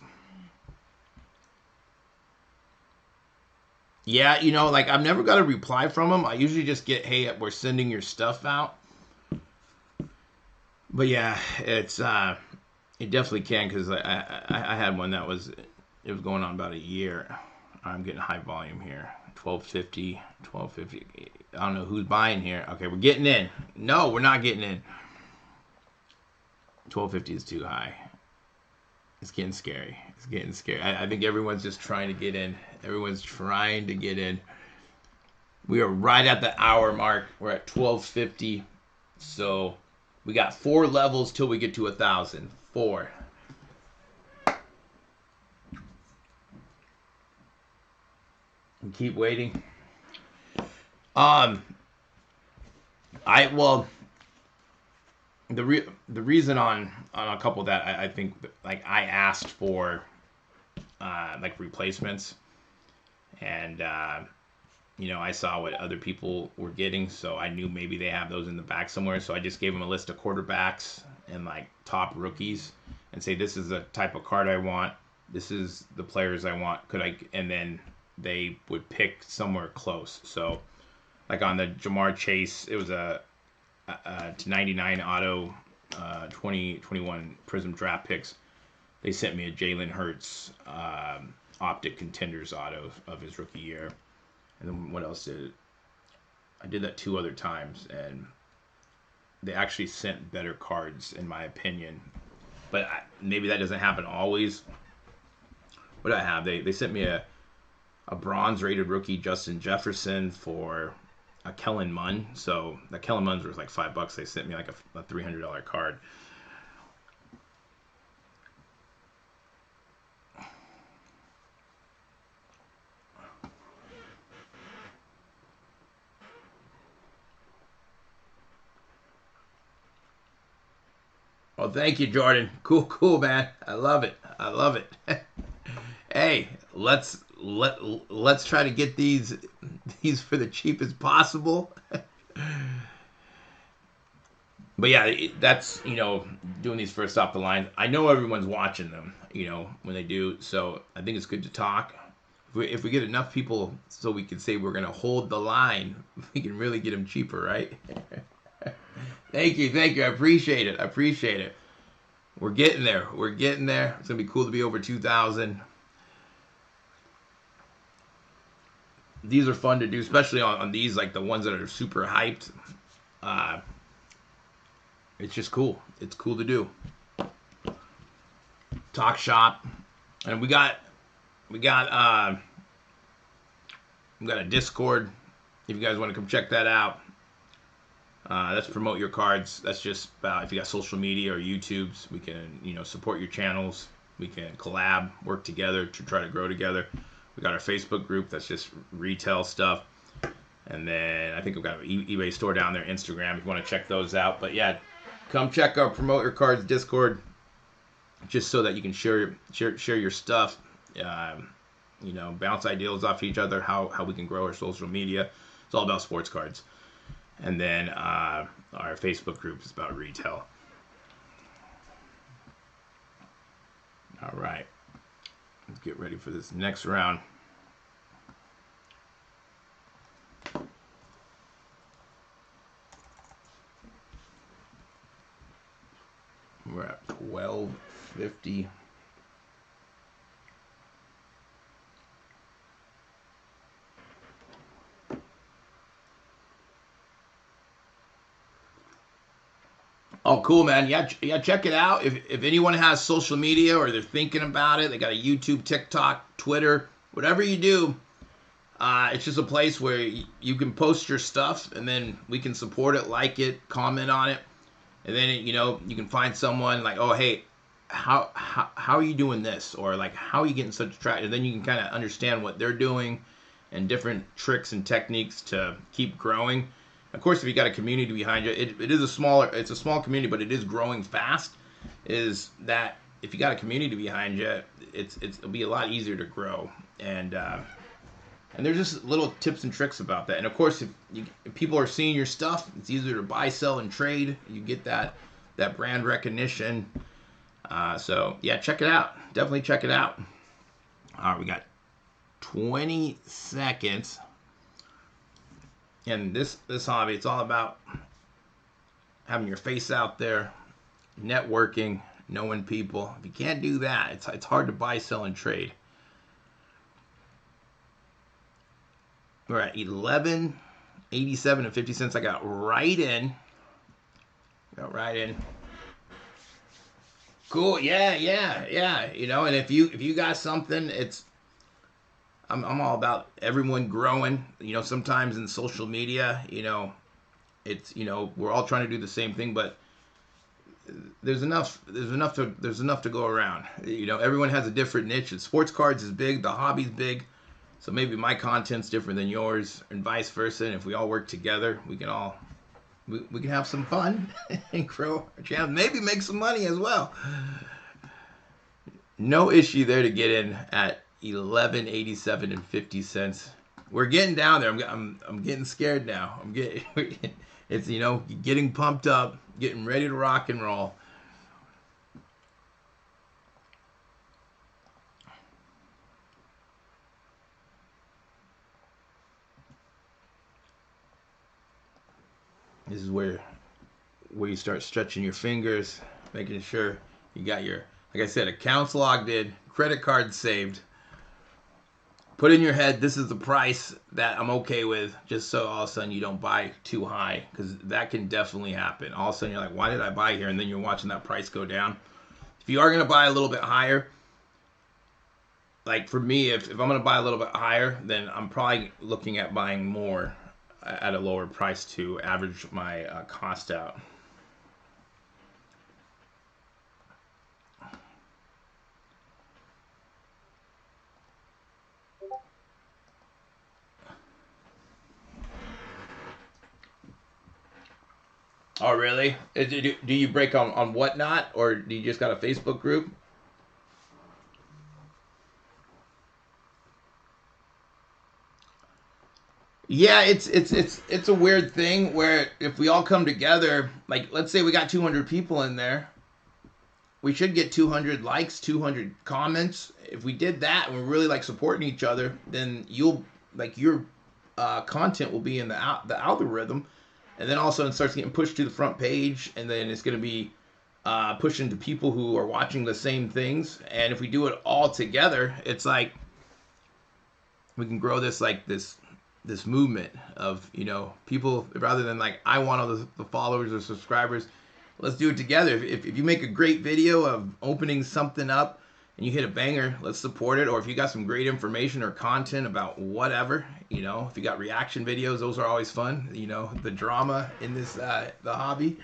Yeah, like I've never got a reply from them. I usually just get, "Hey, we're sending your stuff out." But yeah, it definitely can because I had one that was going on about a year. I'm getting high volume here. 1250, 1250. I don't know who's buying here. Okay, we're getting in. No, we're not getting in. 1250 is too high. It's getting scary. It's getting scary. I think everyone's just trying to get in. Everyone's trying to get in. We are right at the hour mark. We're at 1250. So we got 4 levels till we get to 1,000. 4. And keep waiting. The reason on a couple that I think like I asked for like replacements, and I saw what other people were getting, so I knew maybe they have those in the back somewhere. So I just gave them a list of quarterbacks and like top rookies, and say this is the type of card I want. This is the players I want. And then they would pick somewhere close. So like on the Jamar Chase, it was a to 99 auto 2021 Prizm draft picks. They sent me a Jalen Hurts Optic Contenders auto of his rookie year. And then what else did it? I did that 2 other times, and they actually sent better cards in my opinion. But maybe that doesn't happen always. What did I have? They sent me a bronze rated rookie Justin Jefferson for a Kellen Munn. So that Kellen Munn's was like $5. They sent me like a $300 card. Well, thank you, Jordan. Cool, man. I love it. Hey, let's try to get these for the cheapest possible. But yeah, that's, doing these first off the line. I know everyone's watching them, when they do. So I think it's good to talk. If we get enough people, so we can say we're gonna hold the line, we can really get them cheaper, right? Thank you. I appreciate it. We're getting there. It's gonna be cool to be over 2,000. These are fun to do, especially on these, like the ones that are super hyped. It's just cool. It's cool to do. Talk shop, and we got a Discord. If you guys want to come check that out, let's promote your cards. That's just about, if you got social media or YouTubes, we can support your channels. We can collab, work together to try to grow together. We got our Facebook group. That's just retail stuff. And then I think we've got an eBay store down there, Instagram, if you want to check those out. But yeah, come check out Promote Your Cards Discord, just so that you can share your stuff, bounce ideas off each other, how we can grow our social media. It's all about sports cards. And then our Facebook group is about retail. All right, let's get ready for this next round. We're at 1250. Oh, cool, man. Yeah, check it out. If anyone has social media or they're thinking about it, they got a YouTube, TikTok, Twitter, whatever you do, it's just a place where you can post your stuff, and then we can support it, like it, comment on it. And then, you can find someone like, oh, hey, how are you doing this? Or like, how are you getting such traction? And then you can kind of understand what they're doing and different tricks and techniques to keep growing. Of course, if you got a community behind you, it's a small community, but it is growing fast. Is that if you got a community behind you, it'll be a lot easier to grow. And there's just little tips and tricks about that. And of course, if people are seeing your stuff, it's easier to buy, sell, and trade. You get that brand recognition. So yeah, check it out. Definitely check it out. All right, we got 20 seconds. And this hobby, it's all about having your face out there, networking, knowing people. If you can't do that, it's hard to buy, sell, and trade. We're at 11.87 and 50 cents. I got right in. Cool. Yeah. And if you got something, I'm all about everyone growing. Sometimes in social media, it's we're all trying to do the same thing, but there's enough to go around. Everyone has a different niche. And sports cards is big, the hobby's big. So maybe my content's different than yours, and vice versa. And if we all work together, we can have some fun and grow our channel. Maybe make some money as well. No issue there to get in at 11.87 and 50 cents. We're getting down there. I'm getting scared now. It's getting pumped up, getting ready to rock and roll. This is where you start stretching your fingers, making sure you got your, like I said, accounts logged in, credit card saved. Put in your head, this is the price that I'm okay with, just so all of a sudden you don't buy too high, because that can definitely happen. All of a sudden you're like, why did I buy here? And then you're watching that price go down. If you are going to buy a little bit higher, like for me, if I'm going to buy a little bit higher, then I'm probably looking at buying more at a lower price to average my cost out. Oh, really? Do you break on Whatnot, or do you just got a Facebook group? Yeah, it's a weird thing where if we all come together, like let's say we got 200 people in there, we should get 200 likes, 200 comments. If we did that and we're really like supporting each other, then you'll like your content will be in the algorithm, and then also it starts getting pushed to the front page, and then it's going to be pushing to people who are watching the same things. And if we do it all together, it's like we can grow this movement of, you know, people, rather than like I want all the followers or subscribers. Let's do it together. If you make a great video of opening something up and you hit a banger, let's support it. Or if you got some great information or content about whatever, you know, if you got reaction videos, those are always fun. You know, the drama in this the hobby.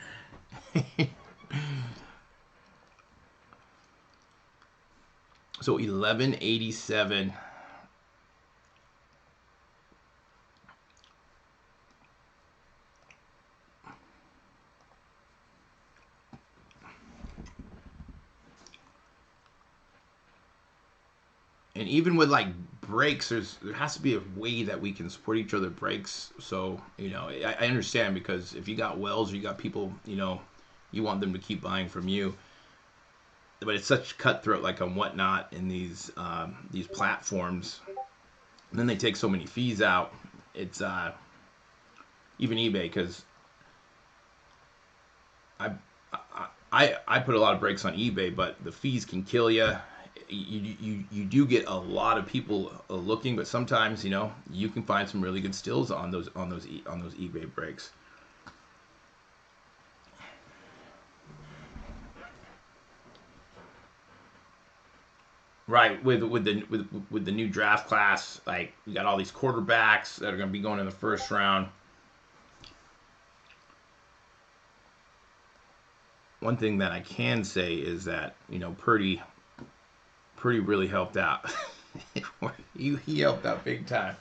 So 1187. And even with like breaks, there has to be a way that we can support each other breaks. So, you know, I understand, because if you got wells or you got people, you know, you want them to keep buying from you. But it's such cutthroat, like on Whatnot and these platforms. And then they take so many fees out. It's even eBay, because I put a lot of breaks on eBay, but the fees can kill you. You do get a lot of people looking, but sometimes, you know, you can find some really good stills on those eBay breaks. Right, with the new draft class, like you got all these quarterbacks that are going to be going in the first round. One thing that I can say is that, you know, Purdy really helped out. he helped out big time.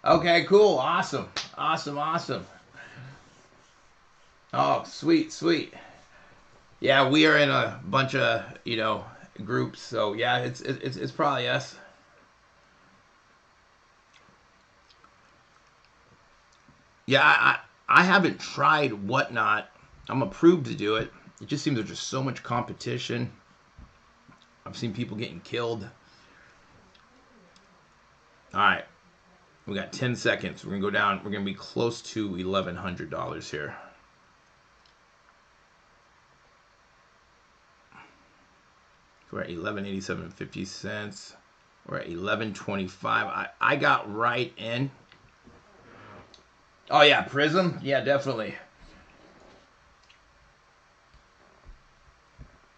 Okay, cool, awesome. Oh, sweet. Yeah, we are in a bunch of, you know, groups, so yeah, it's probably us. Yeah, I haven't tried Whatnot. I'm approved to do it. It just seems there's just so much competition. I've seen people getting killed. All right, we got 10 seconds. We're gonna go down. We're gonna be close to $1,100 here. We're at 11.87.50. We're at 11.25. I got right in. Oh yeah, Prizm. Yeah, definitely.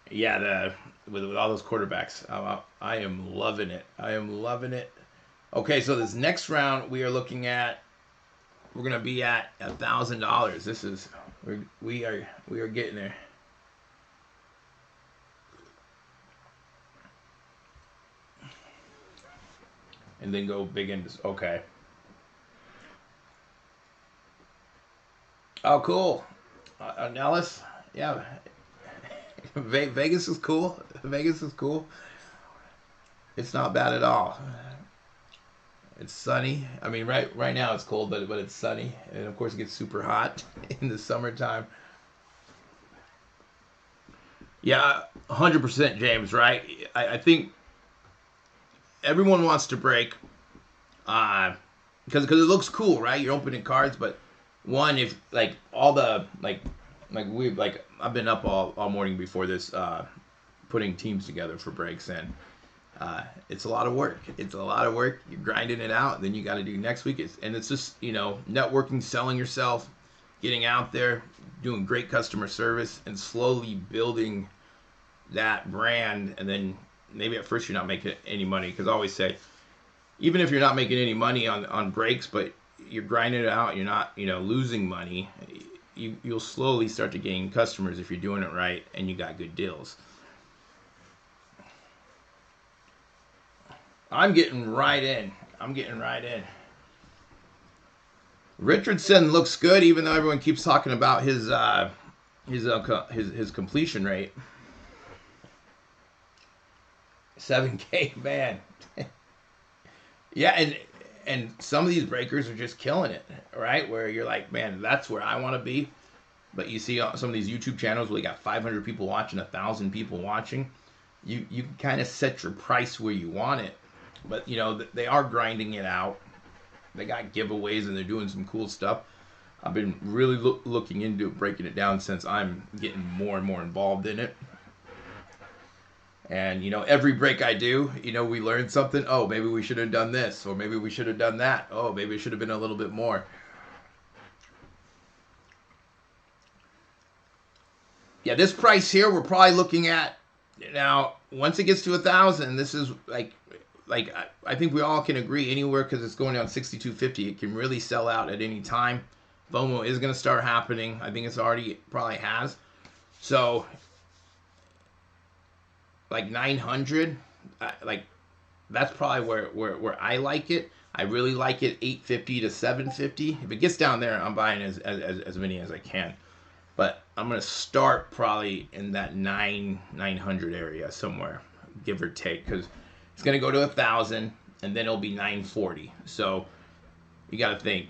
Yeah, with all those quarterbacks, I am loving it. Okay, so this next round we are looking at, we're gonna be at $1,000. This is we are getting there. And then go big into, okay. Oh, cool. Nellis, yeah. Vegas is cool. It's not bad at all. It's sunny. I mean, right now it's cold, but it's sunny, and of course it gets super hot in the summertime. Yeah, 100%, James. Right? I think everyone wants to break, because it looks cool, right? You're opening cards, but one, if like all the like I've been up all morning before this, putting teams together for breaks, and it's a lot of work. You're grinding it out, and then you got to do next week. It's just, you know, networking, selling yourself, getting out there, doing great customer service, and slowly building that brand. And then maybe at first you're not making any money, because I always say, even if you're not making any money on breaks, but you're grinding it out, you're not, you know, losing money. You'll slowly start to gain customers if you're doing it right and you got good deals. I'm getting right in. Richardson looks good, even though everyone keeps talking about his completion rate. 7K, man. Yeah, and some of these breakers are just killing it, right? Where you're like, man, that's where I want to be. But you see some of these YouTube channels where you got 500 people watching, 1,000 people watching. You kind of set your price where you want it, but you know they are grinding it out. They got giveaways and they're doing some cool stuff. I've been really looking into it, breaking it down since I'm getting more and more involved in it. And you know, every break I do, you know, we learn something. Oh, maybe we should have done this, or maybe we should have done that. Oh, maybe it should have been a little bit more. Yeah, this price here, we're probably looking at now. Once it gets to 1,000, this is like I think we all can agree anywhere because it's going down 62.50. It can really sell out at any time. FOMO is going to start happening. I think it's already probably has. So like 900, like that's probably where I like it. I really like it 850 to 750. If it gets down there, I'm buying as many as I can. But I'm gonna start probably in that 900 area somewhere, give or take, because it's gonna go to 1,000 and then it'll be 940. So you got to think: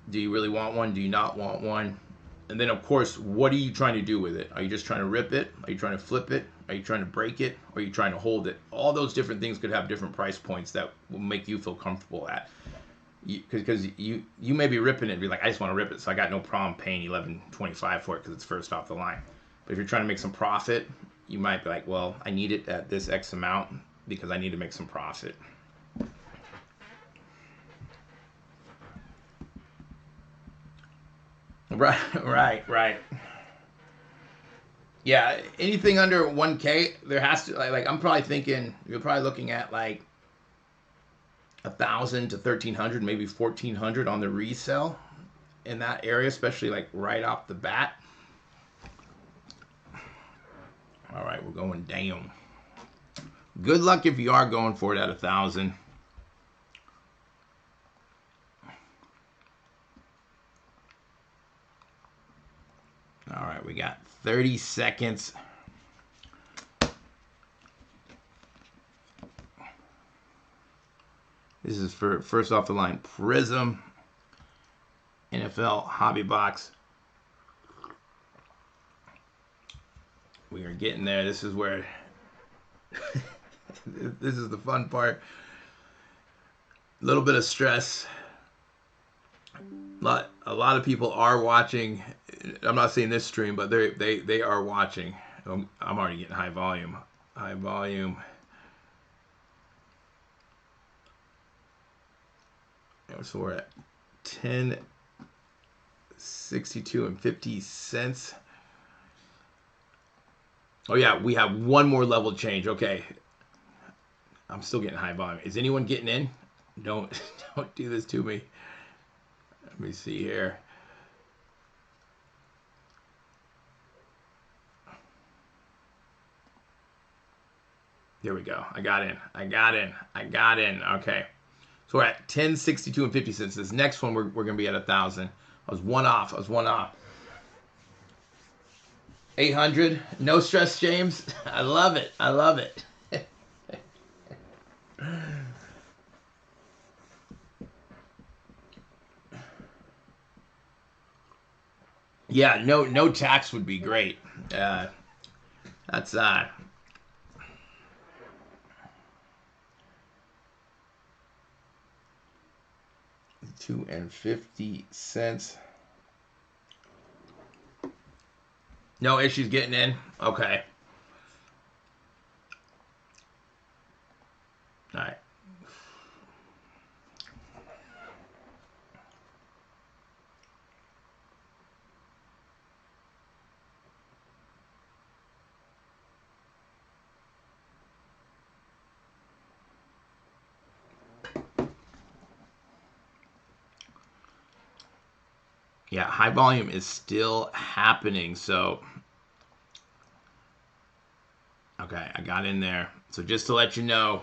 do you really want one? Do you not want one? And then, of course, what are you trying to do with it? Are you just trying to rip it? Are you trying to flip it? Are you trying to break it? Or are you trying to hold it? All those different things could have different price points that will make you feel comfortable at. Because you may be ripping it and be like, I just want to rip it, so I got no problem paying $11.25 for it because it's first off the line. But if you're trying to make some profit, you might be like, well, I need it at this X amount because I need to make some profit. Right. Yeah, anything under 1K, there has to like I'm probably thinking you're probably looking at like 1,000 to 1,300, maybe 1,400 on the resale in that area, especially like right off the bat. All right, we're going down. Good luck if you are going for it at 1,000. All right, we got 30 seconds. This is for first off the line Prizm NFL Hobby Box. We are getting there. This is where this is the fun part. A little bit of stress. A lot of people are watching. I'm not saying this stream, but they are watching. I'm already getting high volume. High volume. So we're at 10.62 and 50 cents. Oh yeah, we have one more level change. Okay, I'm still getting high volume. Is anyone getting in? Don't don't do this to me. Let me see here. There we go. I got in. Okay. So we're at 10.62 and 50 cents. This next one we're going to be at 1,000. I was one off. 800. No stress, James. I love it. Yeah, no tax would be great. That's 2.50. No issues getting in. Okay. All right. Yeah, high volume is still happening. So, okay, I got in there. So just to let you know,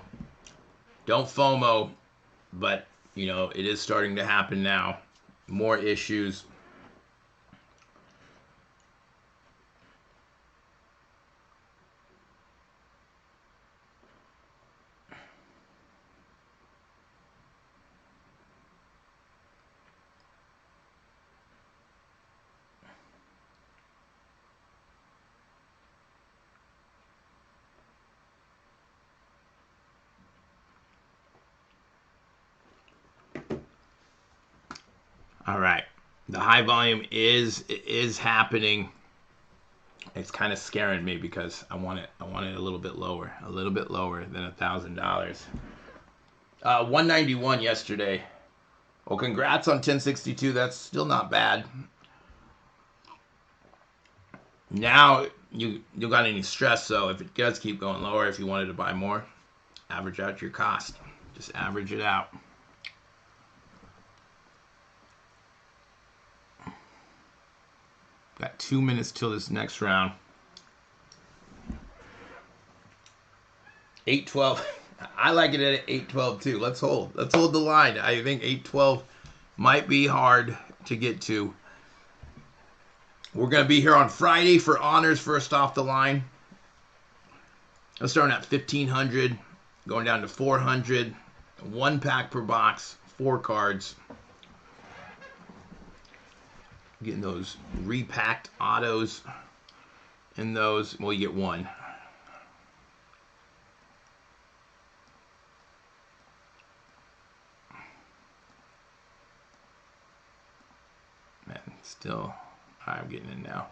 don't FOMO, but you know it is starting to happen now. More issues. All right. The high volume is happening. It's kind of scaring me because I want it a little bit lower than $1,000. 191 yesterday. Well, congrats on 1062. That's still not bad. Now you got any stress, so if it does keep going lower, if you wanted to buy more, average out your cost. Just average it out. Got 2 minutes till this next round. 812. I like it at 812 too. Let's hold the line. I think 812 might be hard to get to. We're going to be here on Friday for honors first off the line. Let's start at 1,500, going down to 400. 1 pack per box, 4 cards. Getting those repacked autos in those. Well, you get 1. Man, still, I'm getting in now.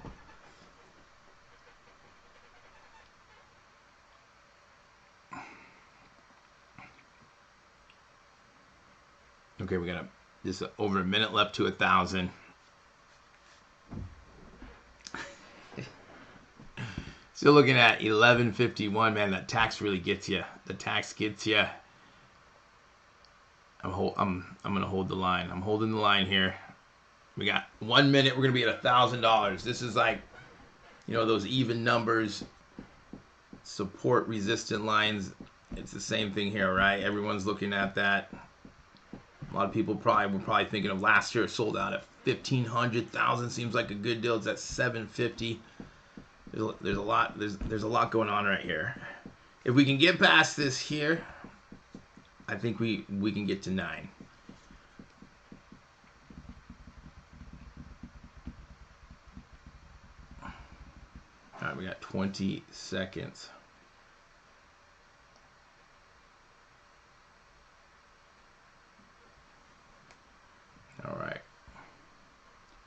Okay, we got just over a minute left to 1,000. Still looking at 1151. Man, that tax really gets you. The tax gets you. I'm gonna hold the line. I'm holding the line here. We got 1 minute. We're gonna be at $1,000. This is like, you know, those even numbers, support resistant lines. It's the same thing here, right? Everyone's looking at that. A lot of people were probably thinking of last year. Sold out at 1,500. 1,000 seems like a good deal. It's at 750. There's a lot going on right here. If we can get past this here, I think we can get to 9. All right, we got 20 seconds. All right,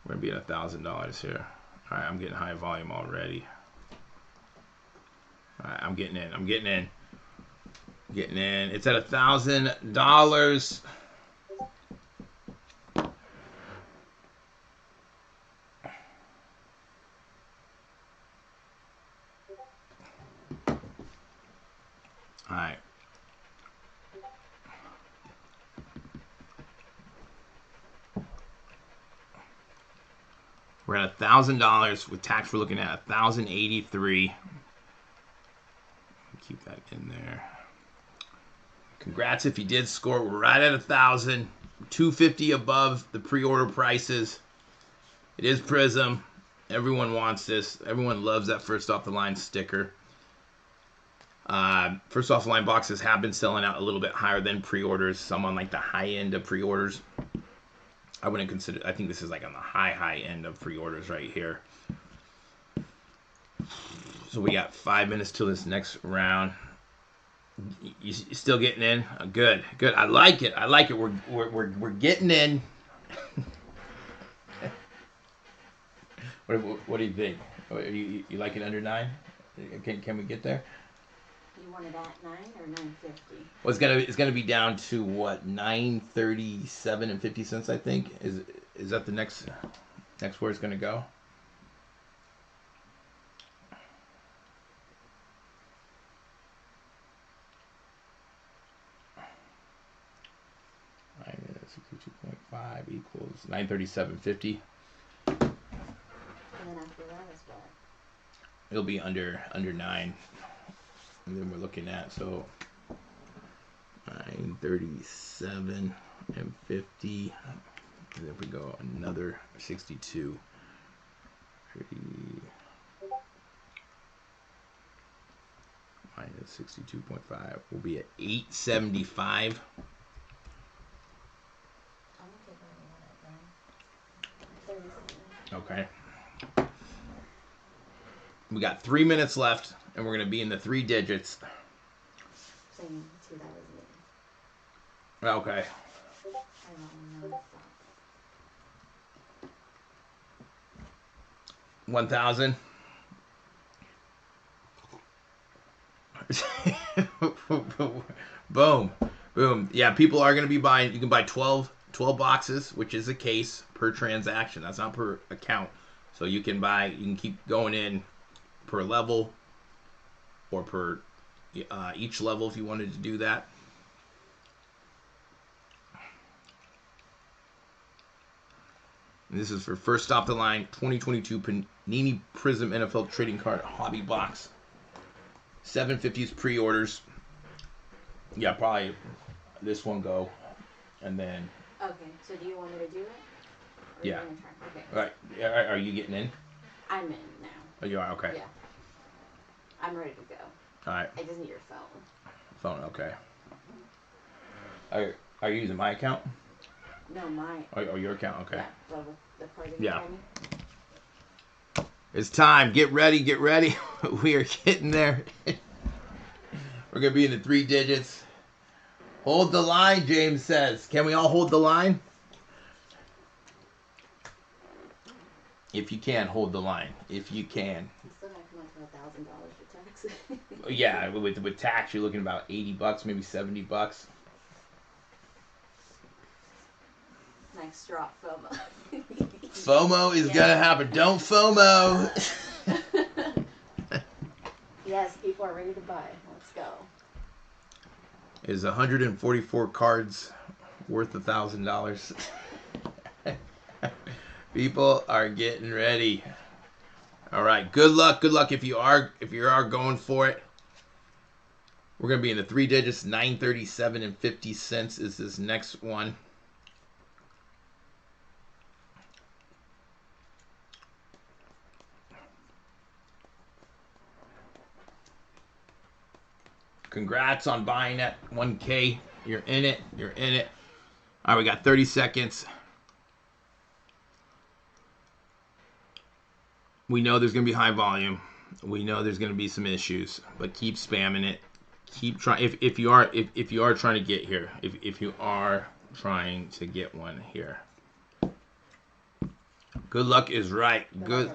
we're gonna be at $1,000 here. All right, I'm getting high volume already. All right, I'm getting in. It's at $1,000. All right. We're at $1,000 with tax. We're looking at 1,083. Keep that in there. Congrats if you did score. We're right at 1,000. 250 above the pre-order prices. It is Prizm. Everyone wants this. Everyone loves that first off the line sticker. First off the line boxes have been selling out a little bit higher than pre-orders. Some on like the high end of pre-orders. I wouldn't consider. I think this is like on the high end of pre-orders right here. So we got 5 minutes till this next round. You still getting in? Good. I like it. We're getting in. What do you think? You like it under 9? Can we get there? You want it at 9 or 950? Well, it's gonna be down to what, 937 and 50 cents, I think. Is that the next where it's gonna go? $62.5 equals 937.50. And then after that is what? It'll be under 9. And then we're looking at, so 937 and 50. And then if we go another 62. 30 minus 62.5 will be at 875. Okay. We got 3 minutes left, and we're going to be in the 3 digits. So you see that was me. Okay. I don't know. 1,000. Boom. Boom. Yeah, people are going to be buying. You can buy 12 boxes, which is a case per transaction. That's not per account. So you can keep going in per level or per each level if you wanted to do that. And this is for first off the line 2022 Panini Prizm NFL Trading Card Hobby Box. 750s pre-orders. Yeah, probably this one go, and then. Okay, so do you want me to do it? Or Yeah. Okay. Right. Are you getting in? I'm in now. Oh, you are? Okay. Yeah. I'm ready to go. All right. I just need your phone. Phone, okay. Are you using my account? No, mine. Oh, your account, okay. Yeah, the card that yeah. Me. It's time. Get ready, get ready. We are getting there. We're going to be in the 3 digits. Hold the line, James says. Can we all hold the line? If you can, hold the line. If you can. It's still going to come up to $1,000 for tax. Yeah, with tax, you're looking about $80, maybe $70. Nice drop, FOMO. FOMO is going to happen. Don't FOMO. Yes, people are ready to buy. Let's go. Is 144 cards worth $1,000? People are getting ready. All right, good luck. Good luck if you are going for it. We're gonna be in the 3 digits. 937 and 50 cents is this next one. Congrats on buying that 1K. You're in it. You're in it. All right, we got 30 seconds. We know there's going to be high volume. We know there's going to be some issues, but keep spamming it. Keep trying. If you are trying to get here, if you are trying to get one here, good luck is right. Good.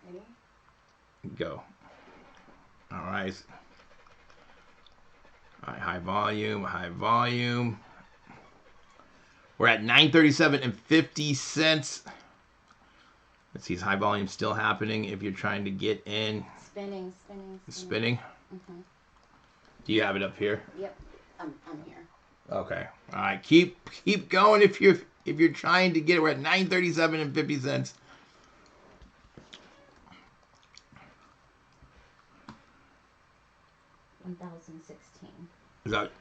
Ready? Go. All right. All right. High volume. High volume. We're at 937 and 50 cents. Let's see, is high volume still happening if you're trying to get in? Spinning. Spinning? Mm-hmm. Do you have it up here? Yep, I'm here. Okay. All right. Keep going if you're trying to get it. We're at 937 and 50 cents. $1,016. Is that?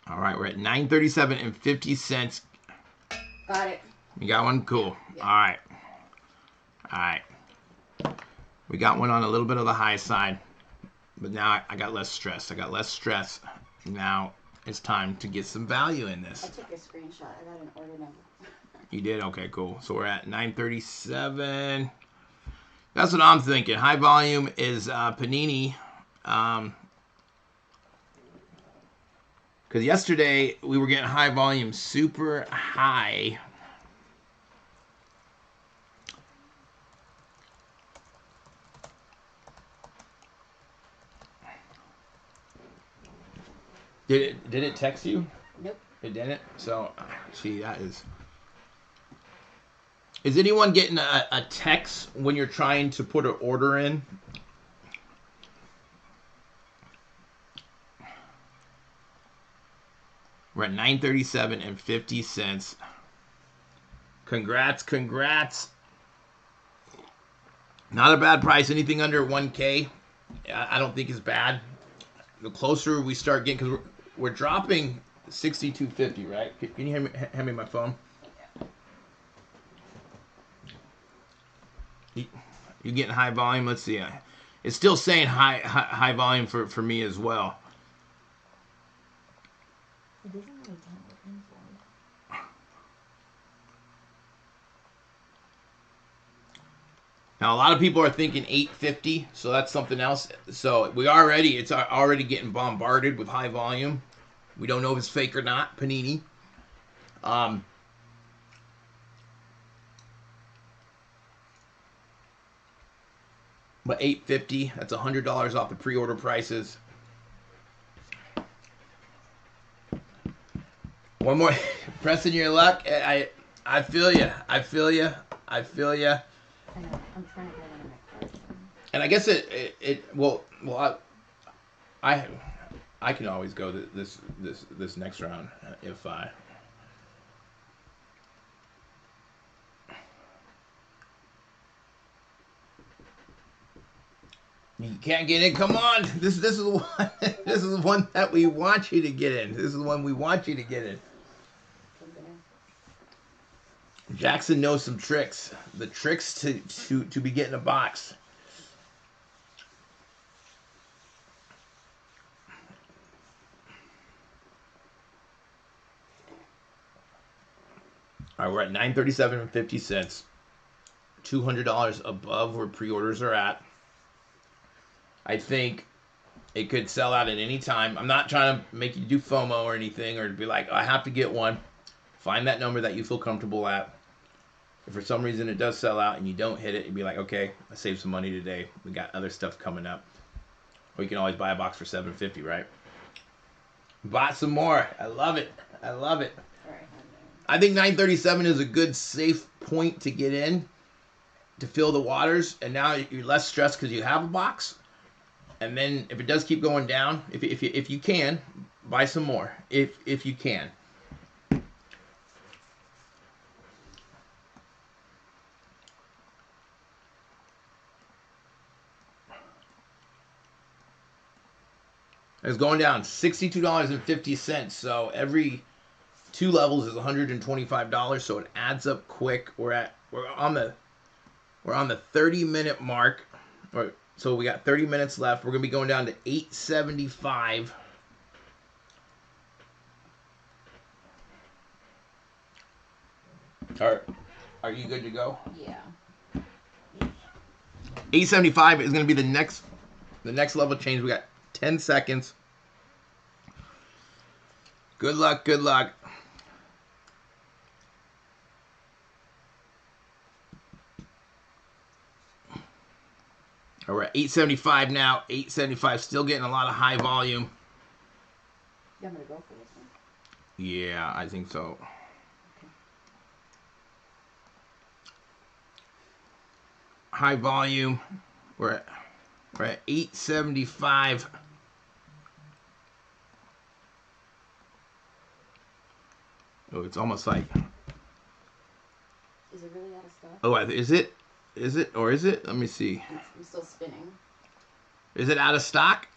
All right, we're at 937 and 50 cents. Got it. You got one? Cool. Yeah. All right. All right. We got one on a little bit of the high side, but now I got less stress. Now it's time to get some value in this. I took a screenshot. I got an order number. You did? Okay, cool. So we're at 937. That's what I'm thinking. High volume is Panini. Because yesterday we were getting high volume super high. Did it text you? Nope. It didn't? So, see, that is... Is anyone getting a text when you're trying to put an order in? We're at 937 and 50 cents. Congrats. Not a bad price. Anything under 1K, I don't think is bad. The closer we start getting, because we're dropping 62.50, right? Can you hand me my phone? You getting high volume? Let's see. It's still saying high volume for me as well. It isn't really done looking for. Now a lot of people are thinking 850, so that's something else. So it's already getting bombarded with high volume. We don't know if it's fake or not, Panini. But $8.50, that's $100 off the pre-order prices. One more, pressing your luck. I feel you. I feel you. I feel you. I know. I'm trying to get one of my cards. And I guess I can always go this next round if I. You can't get in. Come on. This is the one. This is the one that we want you to get in. This is the one we want you to get in. Jackson knows some tricks. The tricks to be getting a box. All right, we're at $937.50. $200 above where pre-orders are at. I think it could sell out at any time. I'm not trying to make you do FOMO or anything or to be like, I have to get one. Find that number that you feel comfortable at. If for some reason it does sell out and you don't hit it, you'd be like, okay, I saved some money today. We got other stuff coming up. Or you can always buy a box for $7.50, right? Bought some more. I love it. I love it. I think 937 is a good safe point to get in to fill the waters, and now you're less stressed because you have a box. And then if it does keep going down, if you can, buy some more. If you can. It's going down $62.50. So every 2 levels is $125. So it adds up quick. We're on the 30-minute mark. So we got 30 minutes left. We're gonna be going down to $8.75. Are you good to go? Yeah. $8.75 is gonna be the next level change. We got 10 seconds. Good luck, good luck. All right, $8.75 now. $8.75, still getting a lot of high volume. You want me to go for this one? Yeah, I think so. Okay. High volume. We're at $8.75. Oh, it's almost like. Is it really out of stock? Oh, is it? Is it or is it? Let me see. I'm still spinning. Is it out of stock?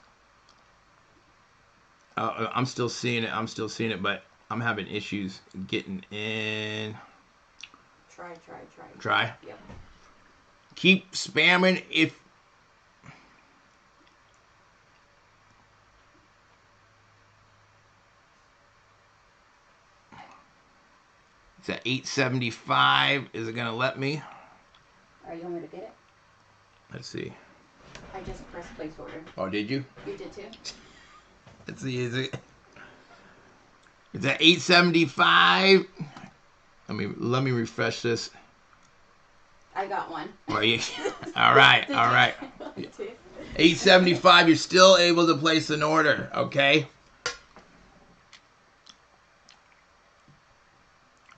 I'm still seeing it. I'm still seeing it, but I'm having issues getting in. Try. Yep. Keep spamming if. It's at $8.75. Is it gonna let me? Are you want me to get it? Let's see. I just pressed place order. Oh, did you? You did too? Let's see. Is it? It's at $8.75. Let me refresh this. I got one. Are you? All right. All right. $8.75. You're still able to place an order. Okay.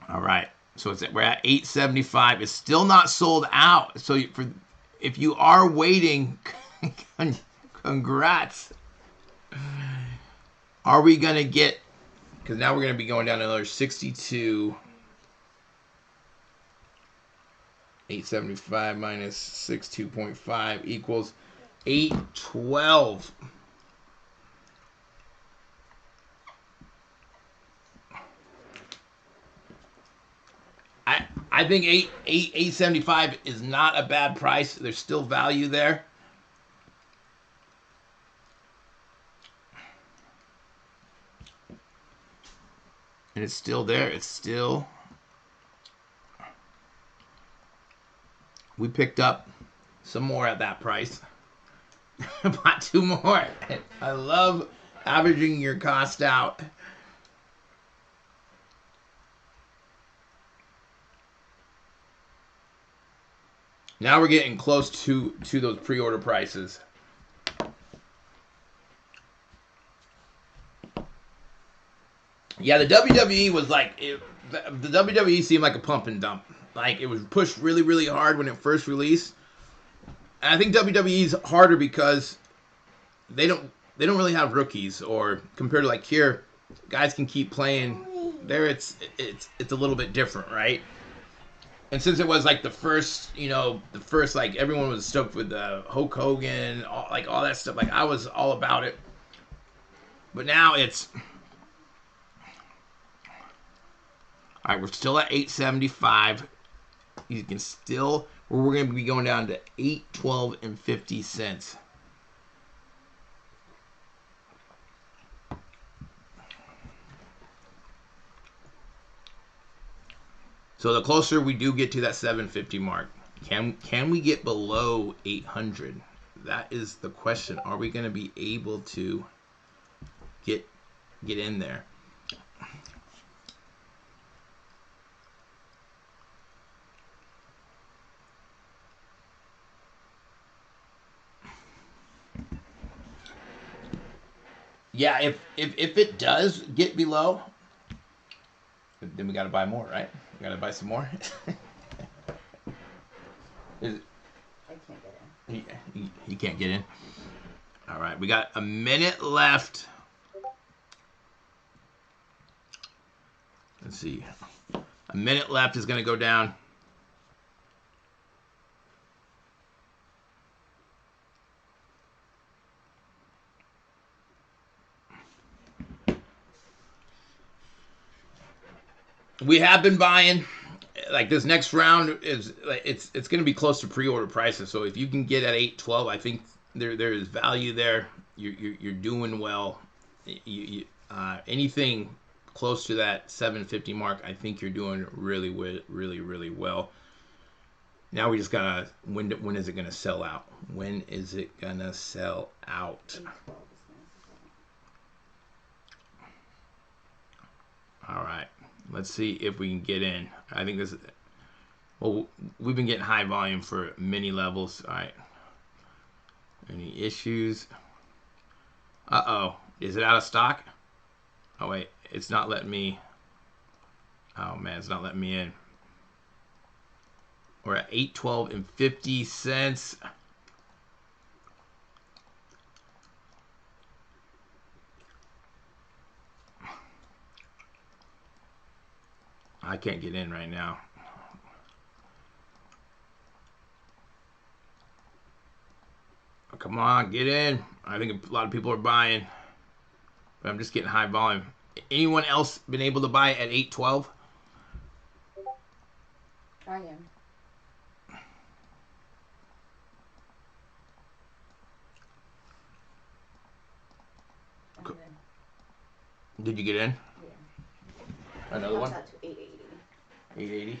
All right. So we're at $8.75. It's still not sold out. So if you are waiting, congrats. Are we going to get, because now we're going to be going down to another 62. 875 minus 62.5 equals 812. I think 875 is not a bad price. There's still value there. And it's still there. It's still. We picked up some more at that price. Bought 2 more. I love averaging your cost out. Now we're getting close to those pre-order prices. Yeah, the WWE was like the WWE seemed like a pump and dump. Like it was pushed really, really hard when it first released. And I think WWE's harder because they don't really have rookies, or compared to like here, guys can keep playing. There, it's a little bit different, right? And since it was like the first like everyone was stoked with Hulk Hogan, all that stuff. Like I was all about it. But now it's all right. We're still at 875. You can still. We're going to be going down to 812 and 50 cents. So the closer we do get to that 750 mark, can we get below 800? That is the question. Are we going to be able to get in there? Yeah, if it does get below, then we got to buy more, right? We got to buy some more. I can't get in. He can't get in. All right, we got a minute left. Let's see. A minute left is going to go down. We have been buying. Like this next round is it's going to be close to pre-order prices. So if you can get at 812, I think there is value there. You're doing well. Anything close to that 750 mark, I think you're doing really well. Now we just gotta when is it gonna sell out? When is it gonna sell out? All right. Let's see if we can get in. I think this. Well, we've been getting high volume for many levels. All right. Any issues? Uh-oh. Is it out of stock? Oh, wait. It's not letting me. Oh, man. It's not letting me in. We're at 812 and 50 cents. I can't get in right now. Oh, come on, get in. I think a lot of people are buying. But I'm just getting high volume. Anyone else been able to buy at 812? I am. Did you get in? Yeah. Another one? To 880. 880.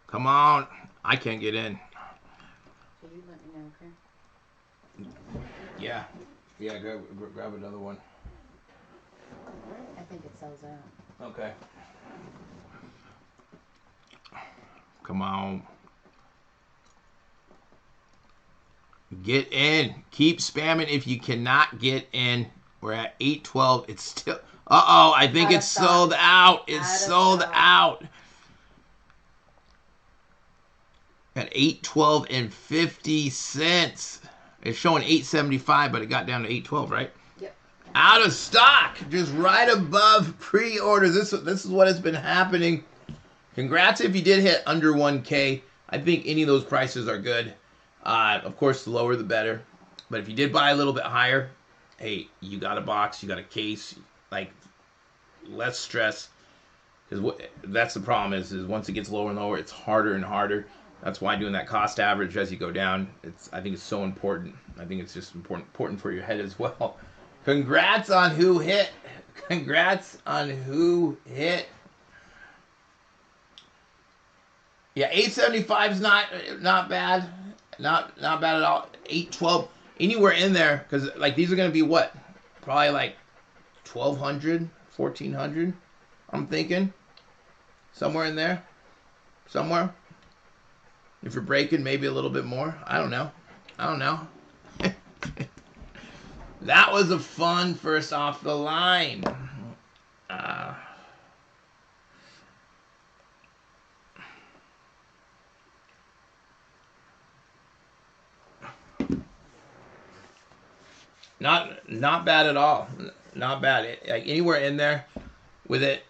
Come on. I can't get in. So you let me know, okay? Yeah. Yeah, grab another one. I think it sells out. Okay. Come on. Get in. Keep spamming if you cannot get in. We're at 812. It's still... Uh-oh, I think it's sold out. It's sold out. At 812 and 50 cents. It's showing 875, but it got down to 812, right? Yep. Out of stock. Just right above pre-orders. This is what has been happening. Congrats if you did hit under 1K. I think any of those prices are good. Of course, the lower the better. But if you did buy a little bit higher, hey, you got a box, you got a case, like less stress. Because that's the problem is once it gets lower and lower, it's harder and harder. That's why doing that cost average as you go down, I think it's so important. I think it's just important for your head as well. Congrats on who hit. Congrats on who hit. Yeah, 875 is not bad. Not bad at all. 812, anywhere in there, because like these are going to be what? Probably like 1,200, 1,400, I'm thinking. Somewhere in there. somewhere. If you're breaking, maybe a little bit more. I don't know. That was a fun first off the line. Not bad at all. Not bad. Like anywhere in there with it,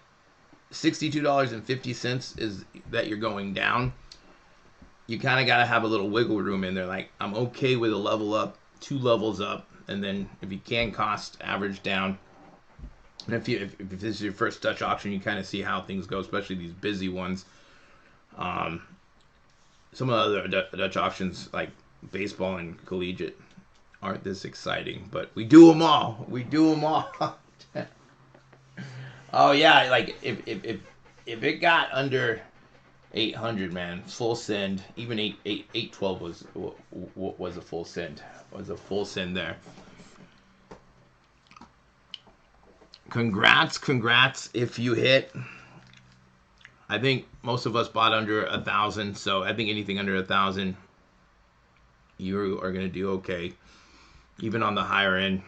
$62.50 is that you're going down. You kind of got to have a little wiggle room in there. Like I'm okay with a level up, 2 levels up, and then if you can cost average down. And if this is your first Dutch auction, you kind of see how things go, especially these busy ones. Some of the other Dutch auctions, like baseball and collegiate, aren't this exciting, but we do them all. Oh yeah, like if it got under 800, man, full send. Even 812 was a full send. Was a full send there. Congrats if you hit. I think most of us bought under 1,000, so I think anything under 1,000, you are gonna do okay. Even on the higher end.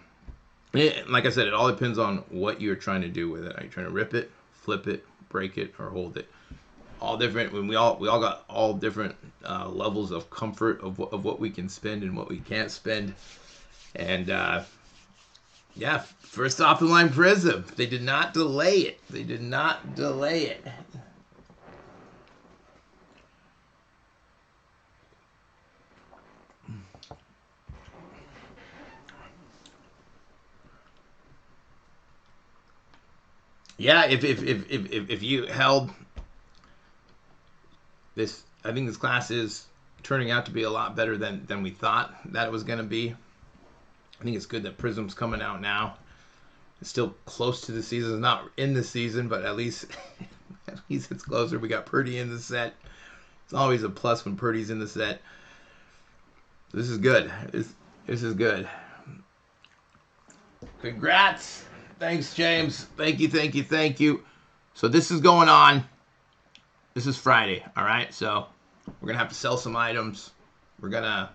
Like I said, it all depends on what you're trying to do with it. Are you trying to rip it, flip it, break it, or hold it? All different. When we all got all different levels of comfort of what we can spend and what we can't spend. And yeah, first off the line Prizm. They did not delay it. Yeah, if you held this, I think this class is turning out to be a lot better than we thought that it was going to be. I think it's good that Prizm's coming out now. It's still close to the season. It's not in the season, but at least it's closer. We got Purdy in the set. It's always a plus when Purdy's in the set. This is good. This is good. Congrats. Thanks, James. Thank you. So this is going on. This is Friday, all right? So we're going to have to sell some items. We're going to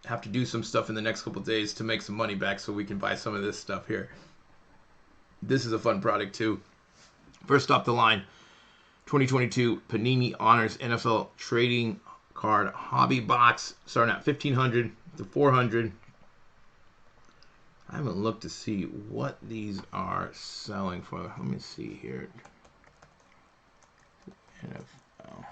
have to do some stuff in the next couple days to make some money back so we can buy some of this stuff here. This is a fun product, too. First off the line, 2022 Panini Honors NFL Trading Card Hobby Box, starting at $1,500 to $400. I haven't looked to see what these are selling for. Let me see here. NFL.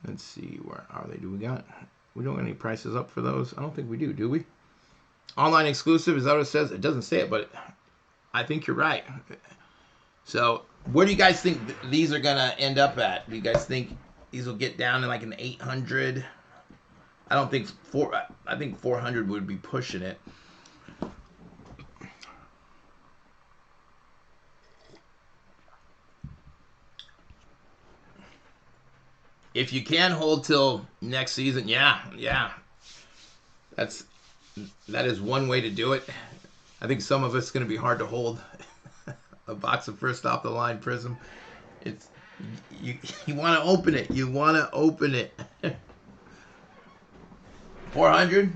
Let's see, where are they? We don't got any prices up for those? I don't think we do we? Online exclusive, is that what it says? It doesn't say it, but I think you're right. So, where do you guys think these are going to end up at? Do you guys think these will get down to like an 800? I think 400 would be pushing it. If you can hold till next season, yeah. That is one way to do it. I think some of it's going to be hard to hold a box of first off the line Prizm. It's you want to open it. 400.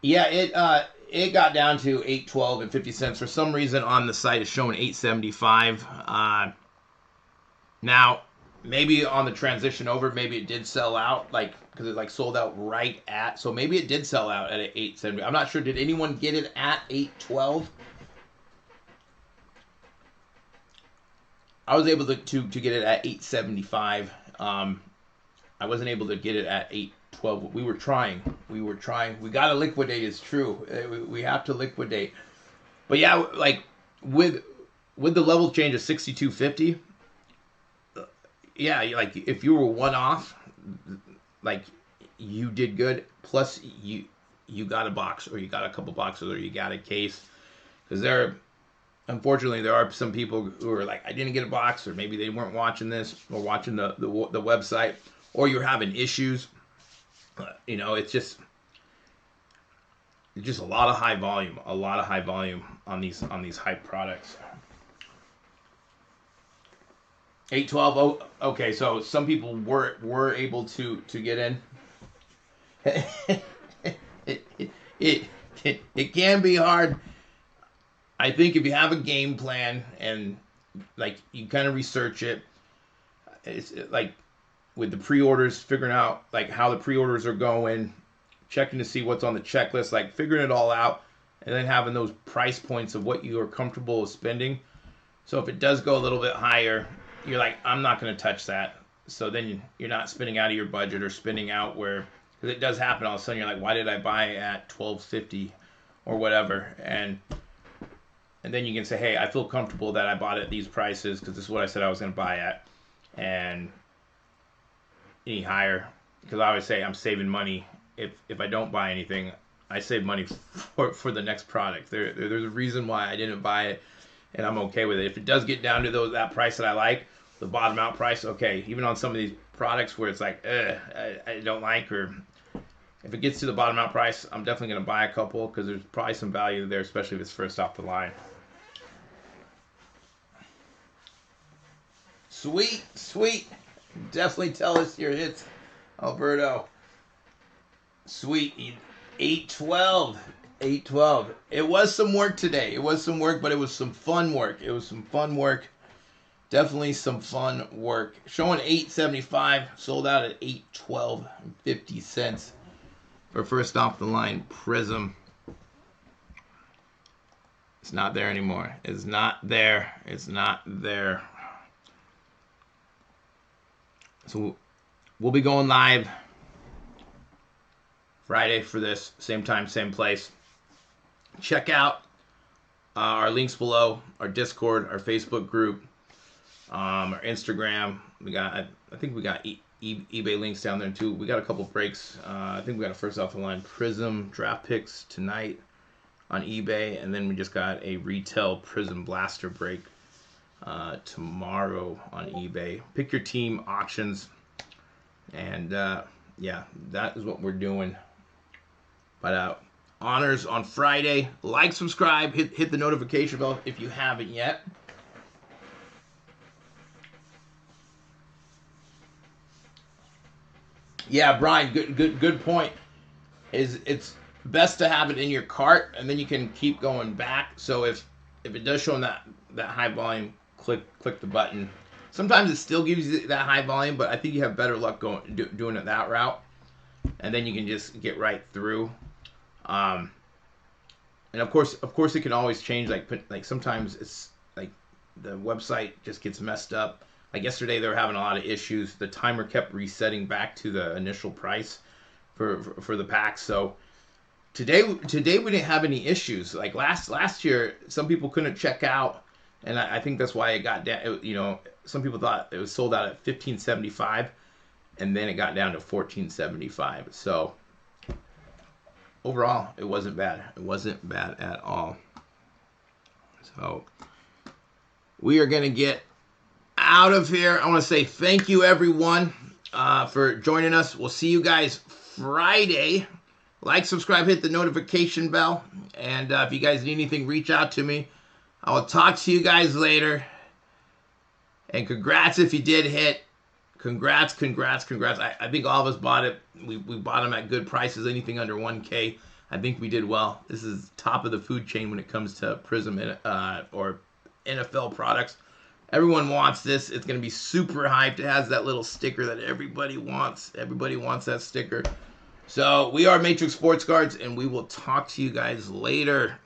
Yeah, it got down to $8.12 and 50 cents. For some reason on the site it's showing $8.75. Now, maybe on the transition over, maybe it did sell out, like, because it like sold out right at, so maybe it did sell out at $8.70. I'm not sure. Did anyone get it at $8.12? I was able to get it at $8.75. I wasn't able to get it at $8.12. We were trying. We got to liquidate. It's true. We have to liquidate. But yeah, like with the level change of 62.50. Yeah, like if you were one off, like you did good. Plus you got a box, or you got a couple boxes, or you got a case. Because unfortunately, there are some people who are like, I didn't get a box, or maybe they weren't watching this or watching the website, or you're having issues. It's just a lot of high volume, on these hype products. 812. Oh, okay. So some people were able to get in. it can be hard. I think if you have a game plan and like you kind of research it, it's like with the pre-orders, figuring out like how the pre-orders are going, checking to see what's on the checklist, like figuring it all out, and then having those price points of what you are comfortable with spending. So if it does go a little bit higher, you're like, I'm not going to touch that. So then you're not spending out of your budget or spending out where, because it does happen all of a sudden. You're like, why did I buy at $12.50 or whatever? And then you can say, hey, I feel comfortable that I bought at these prices because this is what I said I was going to buy at. And any higher, because I always say I'm saving money. If I don't buy anything, I save money for the next product. There's a reason why I didn't buy it, and I'm okay with it. If it does get down to that price that I like, the bottom out price, okay. Even on some of these products where it's like, I don't like, or if it gets to the bottom out price, I'm definitely going to buy a couple because there's probably some value there, especially if it's first off the line. Sweet. Definitely tell us your hits, Alberto. Sweet. 812. It was some work today. But it was some fun work. Definitely some fun work. Showing $8.75. Sold out at $8.12.50 for first off the line Prism. It's not there anymore. It's not there. So we'll be going live Friday for this. Same time, same place. Check out our links below, our Discord, our Facebook group, our Instagram. I think we got eBay links down there too. We got a couple breaks. I think we got a first off the line Prism draft picks tonight on eBay, and then we just got a retail Prism blaster break tomorrow on eBay. Pick your team auctions, and yeah, that is what we're doing. But honors on Friday. Like, subscribe, hit the notification bell if you haven't yet. Yeah, Brian, good point. It's best to have it in your cart, and then you can keep going back. So if it does show that high volume, click the button. Sometimes it still gives you that high volume, but I think you have better luck doing it that route, and then you can just get right through. And of course it can always change. Like sometimes it's like the website just gets messed up. Like yesterday, they were having a lot of issues. The timer kept resetting back to the initial price for the pack. So today we didn't have any issues. Like last year, some people couldn't check out, and I think that's why it got down. Some people thought it was sold out at $15.75, and then it got down to $14.75. So overall, it wasn't bad. It wasn't bad at all. So we are gonna get out of here. I want to say thank you everyone for joining us. We'll see you guys Friday. Like, subscribe, hit the notification bell, and if you guys need anything, reach out to me. I will talk to you guys later. And congrats if you did hit. Congrats. I think all of us bought it. We bought them at good prices. Anything under 1K, I think we did well. This is top of the food chain when it comes to Prism or NFL products. Everyone wants this. It's going to be super hyped. It has that little sticker that everybody wants. Everybody wants that sticker. So we are Matrix Sports Cards, and we will talk to you guys later.